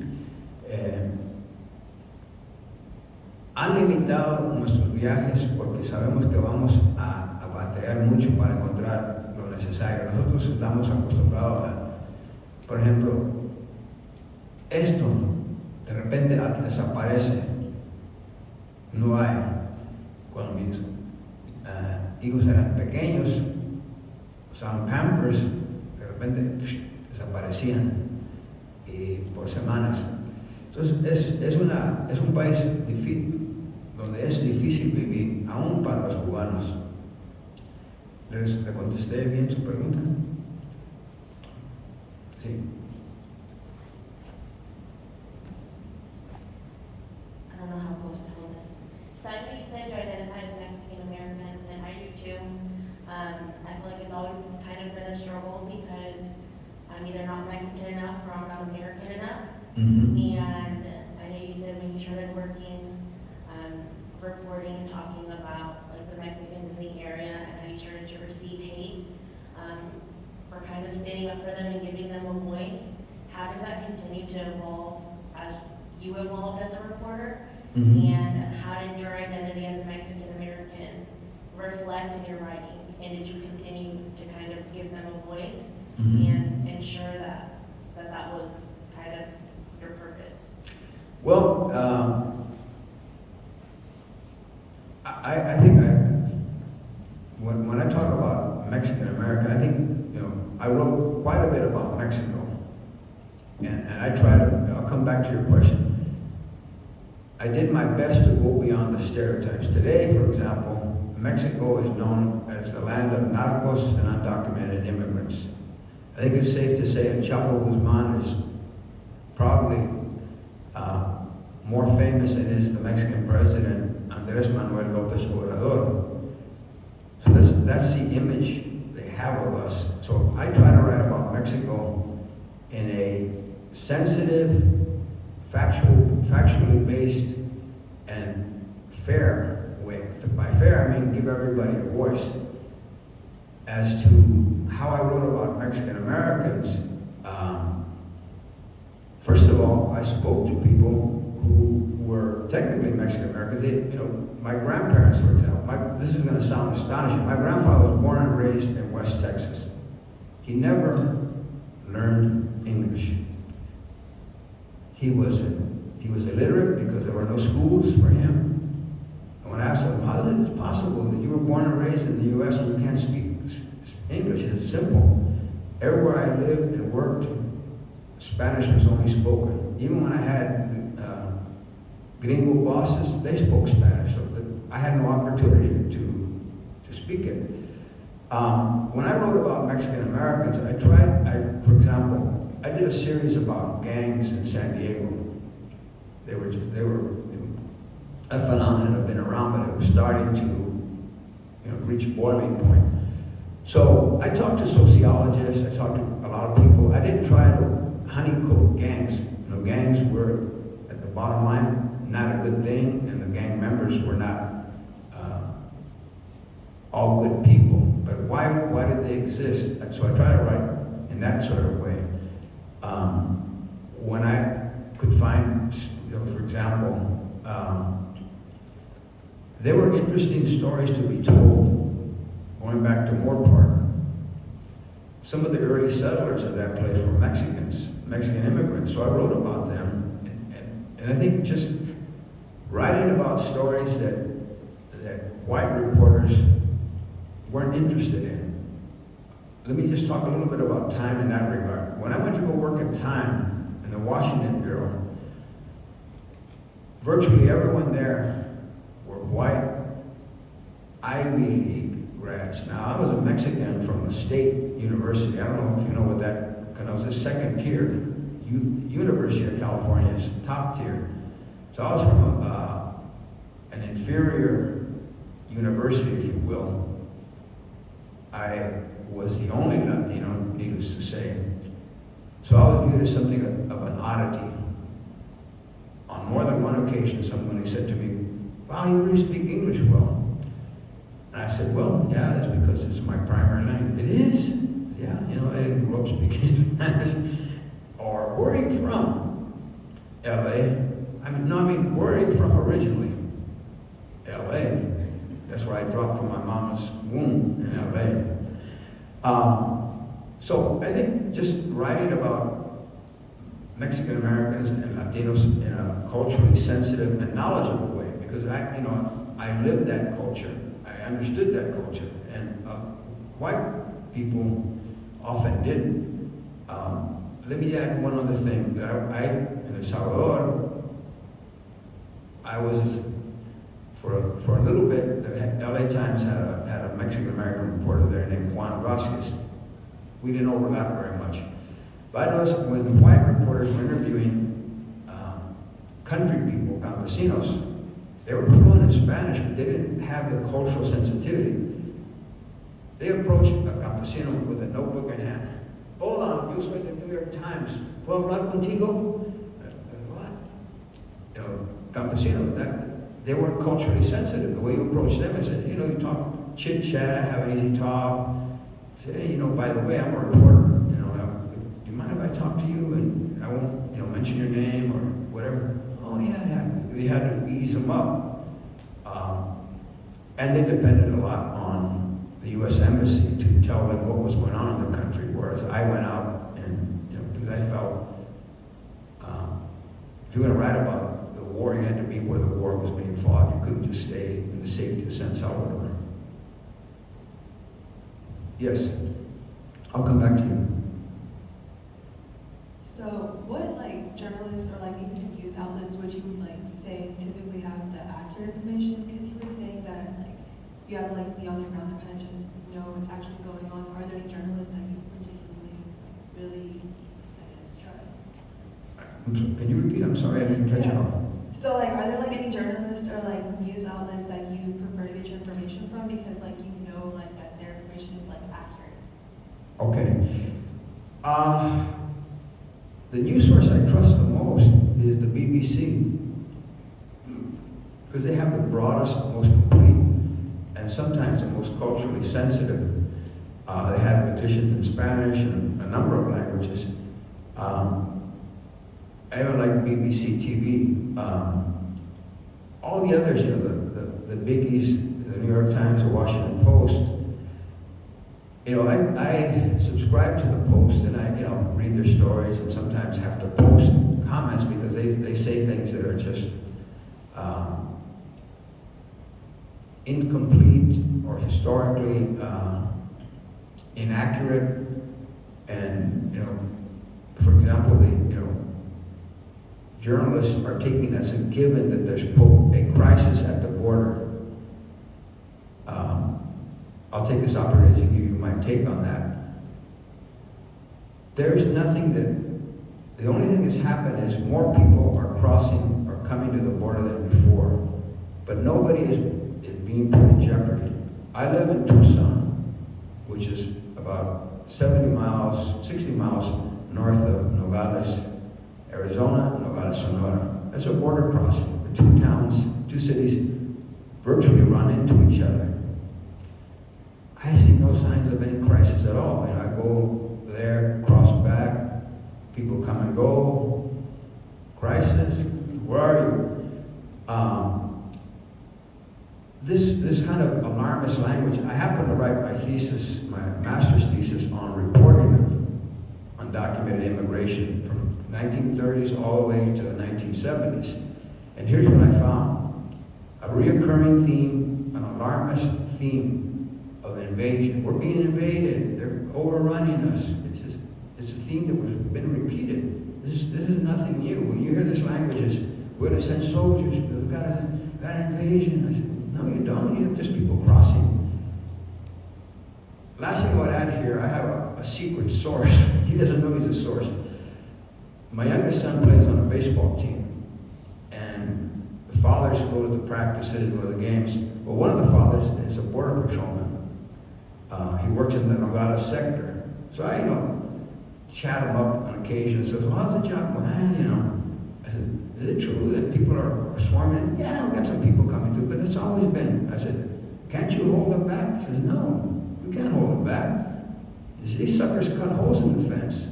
Han limitado nuestros viajes porque sabemos que vamos a batallar mucho para encontrar lo necesario. Nosotros estamos acostumbrados a, por ejemplo, esto de repente desaparece, no hay. Cuando mis hijos eran pequeños, usaban Pampers, de repente desaparecían por semanas. Entonces es un país difícil, donde es difícil vivir, aún para los cubanos. ¿Le contesté bien su pregunta? Sí. I don't know how close to home is. So I know you said you identify as Mexican American, and I do too. I feel like it's always kind of been a struggle because I'm either not Mexican enough or I'm not American enough. Mm-hmm. And I know you said when you started working, reporting and talking about like the Mexicans in the area and how you started to receive hate. fighting for them and giving them a voice, how did that continue to evolve as you evolved as a reporter? Mhm. And how did your identity as a Mexican American reflect in your writing? And did you continue to kind of give them a voice Mhm. and ensure that was kind of your purpose? Well, I think when I talk about Mexican American, I think, you know, I wrote quite a bit about Mexico. And I'll come back to your question. I did my best to go beyond the stereotypes. Today, for example, Mexico is known as the land of narcos and undocumented immigrants. I think it's safe to say that Chapo Guzman is probably more famous than is the Mexican president, Andrés Manuel López Obrador. So that's the image they have of us. So I try to write about Mexico in a sensitive, factually based, and fair way. By fair, I mean give everybody a voice. As to how I wrote about Mexican Americans, first of all, I spoke to people who were technically Mexican Americans. You know, my grandparents, for example. This is going to sound astonishing. My grandfather was born and raised in West Texas. He never learned English. He was illiterate because there were no schools for him. And when I asked him, how is it possible that you were born and raised in the U.S. and you can't speak English? It's simple. Everywhere I lived and worked, Spanish was only spoken. Even when I had gringo bosses, they spoke Spanish, so that I had no opportunity to speak it. When I wrote about Mexican Americans, for example, I did a series about gangs in San Diego. They were a phenomenon that had been around, but it was starting to, reach boiling point. So I talked to sociologists, I talked to a lot of people. I didn't try to honeycomb gangs. Gangs were, at the bottom line, not a good thing, and the gang members were not all good people. But why did they exist? And so I try to write in that sort of way. When I could find, for example, there were interesting stories to be told, going back to Moorpark. Some of the early settlers of that place were Mexican immigrants, so I wrote about them. And I think just writing about stories that white reporters weren't interested in. Let me just talk a little bit about Time in that regard. When I went to go work at Time in the Washington Bureau, virtually everyone there were white Ivy League grads. Now, I was a Mexican from a state university. I don't know if you know what that, because I was a second tier. University of California's top tier. So I was from an inferior university, if you will. I was the only Latino, needless to say. So I was viewed as something of an oddity. On more than one occasion, somebody said to me, "Wow, you really speak English well." And I said, "Well, yeah, that's because it's my primary language." "It is?" "Yeah, I didn't grow up speaking Spanish." Or, "Where are you from?" "LA." Where are you from originally? LA. That's where I dropped from my mama's womb in LA. So I think just writing about Mexican Americans and Latinos in a culturally sensitive and knowledgeable way, because I lived that culture. I understood that culture, and white people often didn't. Let me add one other thing. In El Salvador, I was, for a little bit, the LA Times had a Mexican American reporter there named Juan Vasquez. We didn't overlap very much. But I noticed when the white reporters were interviewing country people, campesinos, they were fluent in Spanish, but they didn't have the cultural sensitivity. They approached a campesino with a notebook in hand. "Hola, yo soy the New York Times. ¿Puedo hablar contigo?" What? Campesino, they weren't culturally sensitive. The way you approach them is, you talk chit-chat, have an easy talk. Say, "Hey, by the way, I'm a reporter. mention your name or whatever. Oh, yeah, yeah. They had to ease them up. And they depended a lot on the U.S. Embassy to tell them what was going on in the country, whereas I went out and, because I felt, if you're going to write about the war, you had to be where the war was being fought. You couldn't just stay in the safety of San Salvador. Yes, I'll come back to you. So what journalists or even news outlets would you say typically have the accurate information? Because you were saying that you have to be on the ground to kind of just know what's actually going on. Are there any journalists that you particularly really trust? Can you repeat? I'm sorry, I didn't catch it all. So are there any journalists or news outlets that you prefer to get your information from because you know that their information is accurate? Okay. The news source I trust the most is the BBC, because they have the broadest, most complete, and sometimes the most culturally sensitive. They have editions in Spanish and a number of languages. I even like BBC TV. All the others, the biggies, the New York Times, the Washington Post, I subscribe to the Post and I, read their stories and sometimes have to post comments because they say things that are just incomplete or historically inaccurate. And, for example, journalists are taking as a given that there's a crisis at the border. I'll take this opportunity to give you my take on that. There's nothing the only thing that's happened is more people are coming to the border than before. But nobody is being put in jeopardy. I live in Tucson, which is about 60 miles north of Nogales, Arizona, Nogales, Sonora. That's a border crossing. The two towns, two cities virtually run into each other. I see no signs of any crisis at all. I go there, cross back, people come and go. Crisis? Where are you? This kind of alarmist language. I happen to write my thesis, my master's thesis on reporting of undocumented immigration from 1930s all the way to the 1970s. And here's what I found. A reoccurring theme, an alarmist theme of invasion. We're being invaded. They're overrunning us. It's a theme that was been repeated. This is nothing new. When you hear this language, we're going to send soldiers. We've got an invasion. I said, no, you don't. You have just people crossing. Last thing I would add here, I have a secret source. He doesn't know he's a source. My youngest son plays on a baseball team, and the fathers go to the practices, go to the games. Well, one of the fathers is a border patrolman. He works in the Nogales sector. So I, chat him up on occasion and says, well, how's the job going? I said, is it true that people are swarming? Yeah, we've got some people coming through, but it's always been. I said, can't you hold them back? He says, no, we can't hold them back. These suckers cut holes in the fence.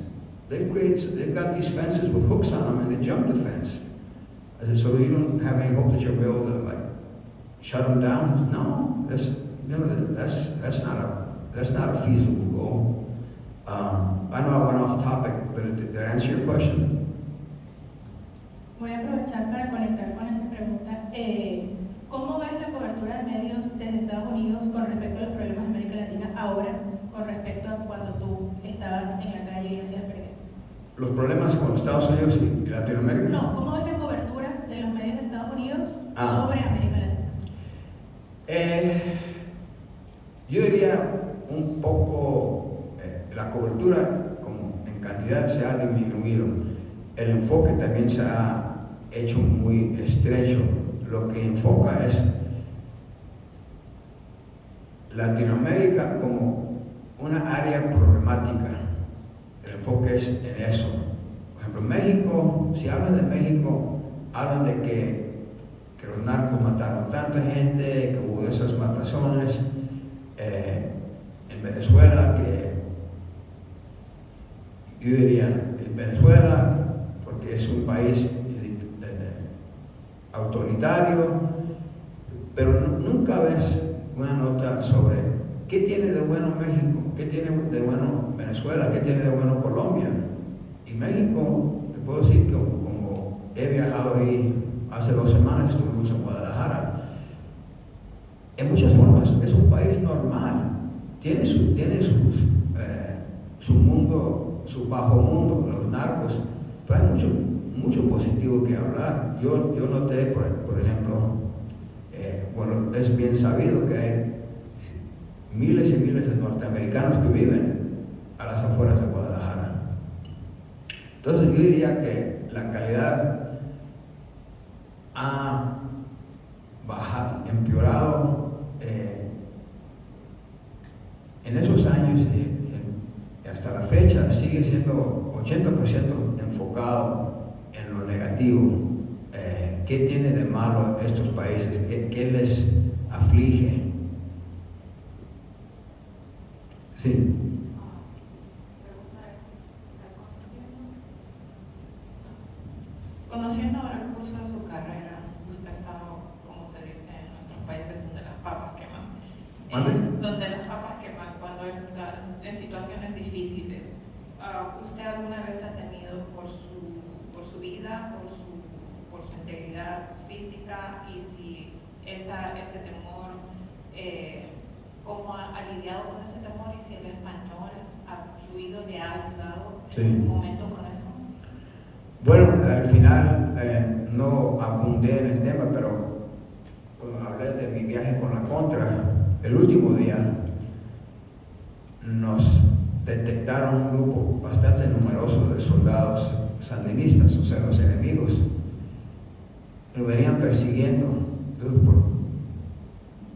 They've got these fences with hooks on them and they jump the fence. I said, so you don't have any hope that you'll be able to shut them down? No, that's not a feasible goal. I know I went off topic, but did I answer your question? Voy a aprovechar para conectar con esa pregunta. ¿Cómo ves la cobertura de medios desde Estados Unidos con respecto a los problemas de América Latina ahora, con respecto a cuando tú estabas en la calle y hacías periodismo? ¿Los problemas con Estados Unidos y Latinoamérica? No, ¿cómo ves la cobertura de los medios de Estados Unidos sobre América Latina? Yo diría un poco, la cobertura como en cantidad se ha disminuido. El enfoque también se ha hecho muy estrecho. Lo que enfoca es Latinoamérica como una área problemática. El enfoque es en eso. Por ejemplo, México, si hablan de México, hablan de que los narcos mataron tanta gente, que hubo esas matazones. En Venezuela, que yo diría en Venezuela, porque es un un país autoritario, pero nunca ves una nota sobre qué tiene de bueno México, qué tiene de bueno Venezuela, qué tiene de bueno Colombia. Y México, te puedo decir que como he viajado ahí hace 2 semanas, estuvimos en Guadalajara, en muchas formas es un país normal, tiene su mundo, su bajo mundo, los narcos, pero hay mucho positivo que hablar. Yo noté, por ejemplo, bueno, es bien sabido que hay miles y miles de norteamericanos que viven a las afueras de Guadalajara. Entonces yo diría que la calidad ha bajado, empeorado en esos años y hasta la fecha sigue siendo 80% enfocado en lo negativo. ¿Qué tiene de malo estos países? ¿Qué les aflige? Sí. Conociendo ahora el curso de su carrera, usted ha estado, como se dice en nuestros países, donde las papas queman. Donde las papas queman cuando está en situaciones difíciles. ¿Usted alguna vez ha temido por su vida, por su integridad física? Y si ese temor, ¿cómo ha lidiado con ese temor? Y si el español su oído le ha ayudado en algún momento con eso. Bueno, al final no abundé en el tema, pero cuando hablé de mi viaje con la Contra, el último día nos detectaron un grupo bastante numeroso de soldados sandinistas, o sea, los enemigos. Lo venían persiguiendo. Entonces, por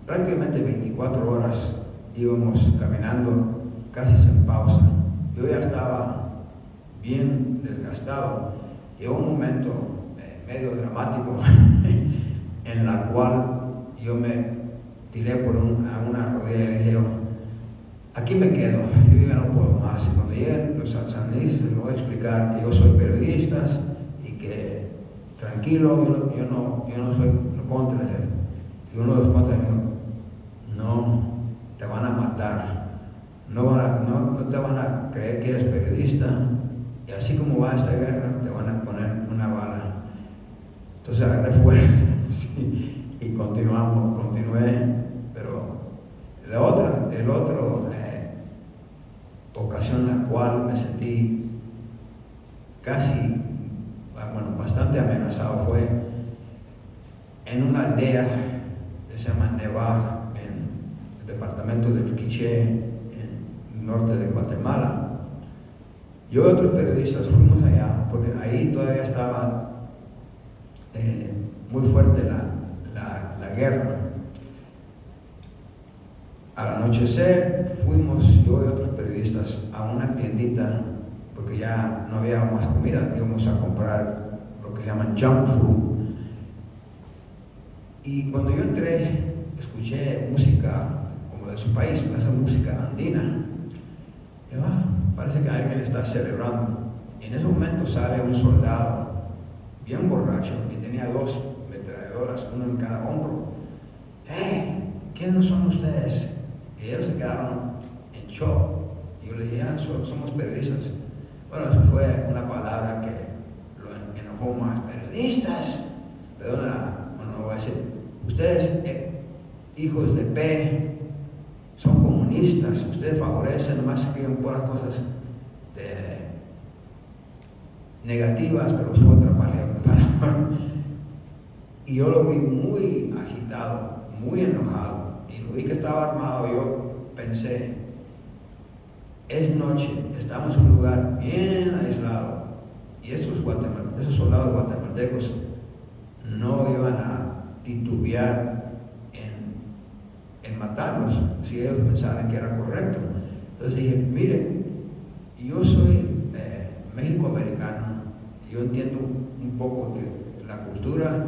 prácticamente 24 horas íbamos caminando casi sin pausa. Yo ya estaba bien desgastado. Llegó un momento medio dramático en la cual yo me tiré por a una rodilla y le dije, aquí me quedo, yo ya no puedo más. Y cuando lleguen los sandinistas les voy a explicar que yo soy periodista y que tranquilo, yo no soy lo contra. Y uno de los contras dijo, no, te van a matar, no te van a creer que eres periodista, y así como va esta guerra, te van a poner una bala. Entonces agarré fuerza y continué, pero la otra ocasión en la cual me sentí bastante amenazado fue en una aldea que se llama Neva, en el departamento del Quiché, en el norte de Guatemala. Yo y otros periodistas fuimos allá, porque ahí todavía estaba muy fuerte la guerra. Al anochecer fuimos yo y otros periodistas a una tiendita, porque ya no había más comida, íbamos a comprar lo que se llama junk food. Y cuando yo entré, escuché música como de su país, esa música andina. Y parece que alguien está celebrando. Y en ese momento sale un soldado bien borracho y tenía 2 metralladoras, uno en cada hombro. ¡Hey! ¿Quiénes son ustedes? Y ellos se quedaron en shock. Y yo le dije, somos periodistas. Bueno, eso fue una palabra que lo enojó más. Periodistas. Perdona, no voy a decir. Ustedes, hijos de P, son comunistas. Ustedes favorecen, nomás escriben puras cosas negativas, pero es otra palabra. Y yo lo vi muy agitado, muy enojado. Y lo vi que estaba armado. Yo pensé, es noche, estamos en un lugar bien aislado. Y esos soldados guatemaltecos no iban a titubear en matarnos si ellos pensaban que era correcto. Entonces dije, mire, yo soy México-americano, yo entiendo un poco de la cultura.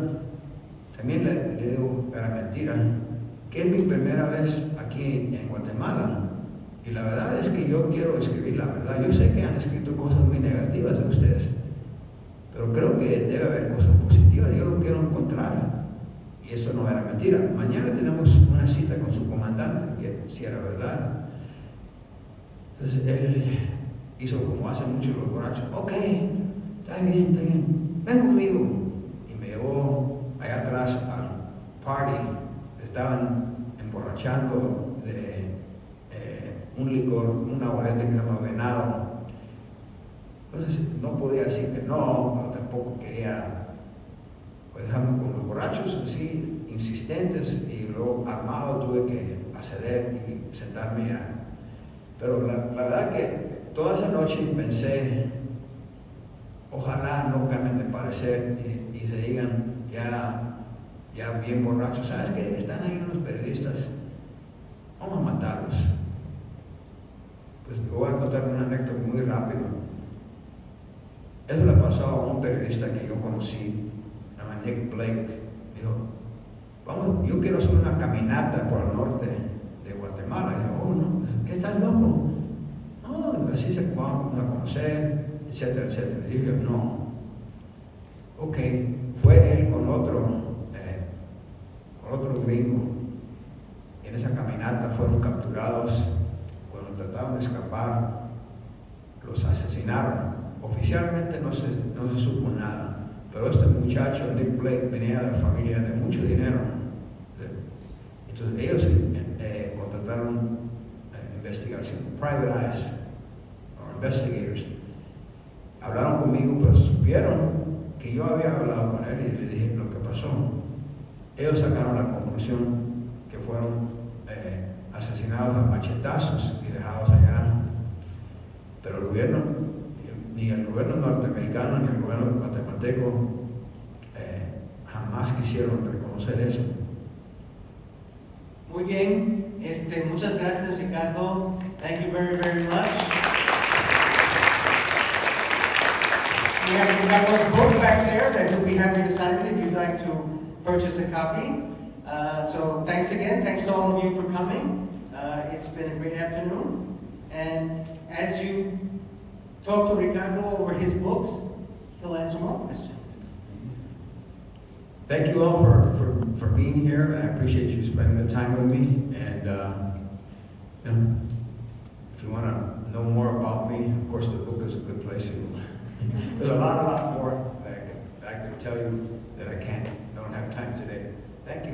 También le digo a la mentira que es mi primera vez aquí en Guatemala, y la verdad es que yo quiero escribir la verdad. Yo sé que han escrito cosas muy negativas de ustedes, Pero creo que debe haber cosas positivas, yo lo quiero encontrar. Y esto no era mentira. Mañana tenemos una cita con su comandante, que si era verdad. Entonces él hizo como hacen muchos los borrachos. Ok, está bien, ven conmigo. Y me llevó allá atrás al party. Estaban emborrachando de un licor, una aguardiente que se llama Venado. Entonces no podía decir que no, pero tampoco quería pues dejarme con los borrachos así, insistentes, y luego armado tuve que acceder y sentarme a... Pero la verdad que toda esa noche pensé, ojalá no cambien de parecer y se digan ya bien borrachos. ¿Sabes qué? Están ahí unos periodistas, vamos a matarlos. Pues te voy a contar una anécdota muy rápido. Eso le pasó a un periodista que yo conocí, se llama Nick Blake. Dijo, vamos, yo quiero hacer una caminata por el norte de Guatemala. Y dijo, oh no, ¿qué estás loco? No, así se vamos a conocer, etcétera, etcétera. Y dije, no. Ok, fue él con otro gringo. En esa caminata fueron capturados. Cuando trataron de escapar, los asesinaron. Oficialmente no se supo nada, pero este muchacho, Nick Blake, venía de familia de mucho dinero. Entonces ellos contrataron investigación, private eyes, o investigators. Hablaron conmigo, pero supieron que yo había hablado con él y le dije lo que pasó. Ellos sacaron la conclusión que fueron asesinados a machetazos y dejados allá. Pero el gobierno, ni el gobierno norteamericano ni el gobierno guatemalteco jamás quisieron reconocer eso. Muy bien, muchas gracias, Ricardo. Thank you very, very much. We have Ricardo's book back there that he'll be happy to sign it if you'd like to purchase a copy. So thanks again. Thanks to all of you for coming. It's been a great afternoon. And as you talk to Ricardo over his books, he'll answer more questions. Thank you all for being here. I appreciate you spending the time with me. And if you want to know more about me, of course, the book is a good place to. There's a lot more that I could tell you that I don't have time today. Thank you.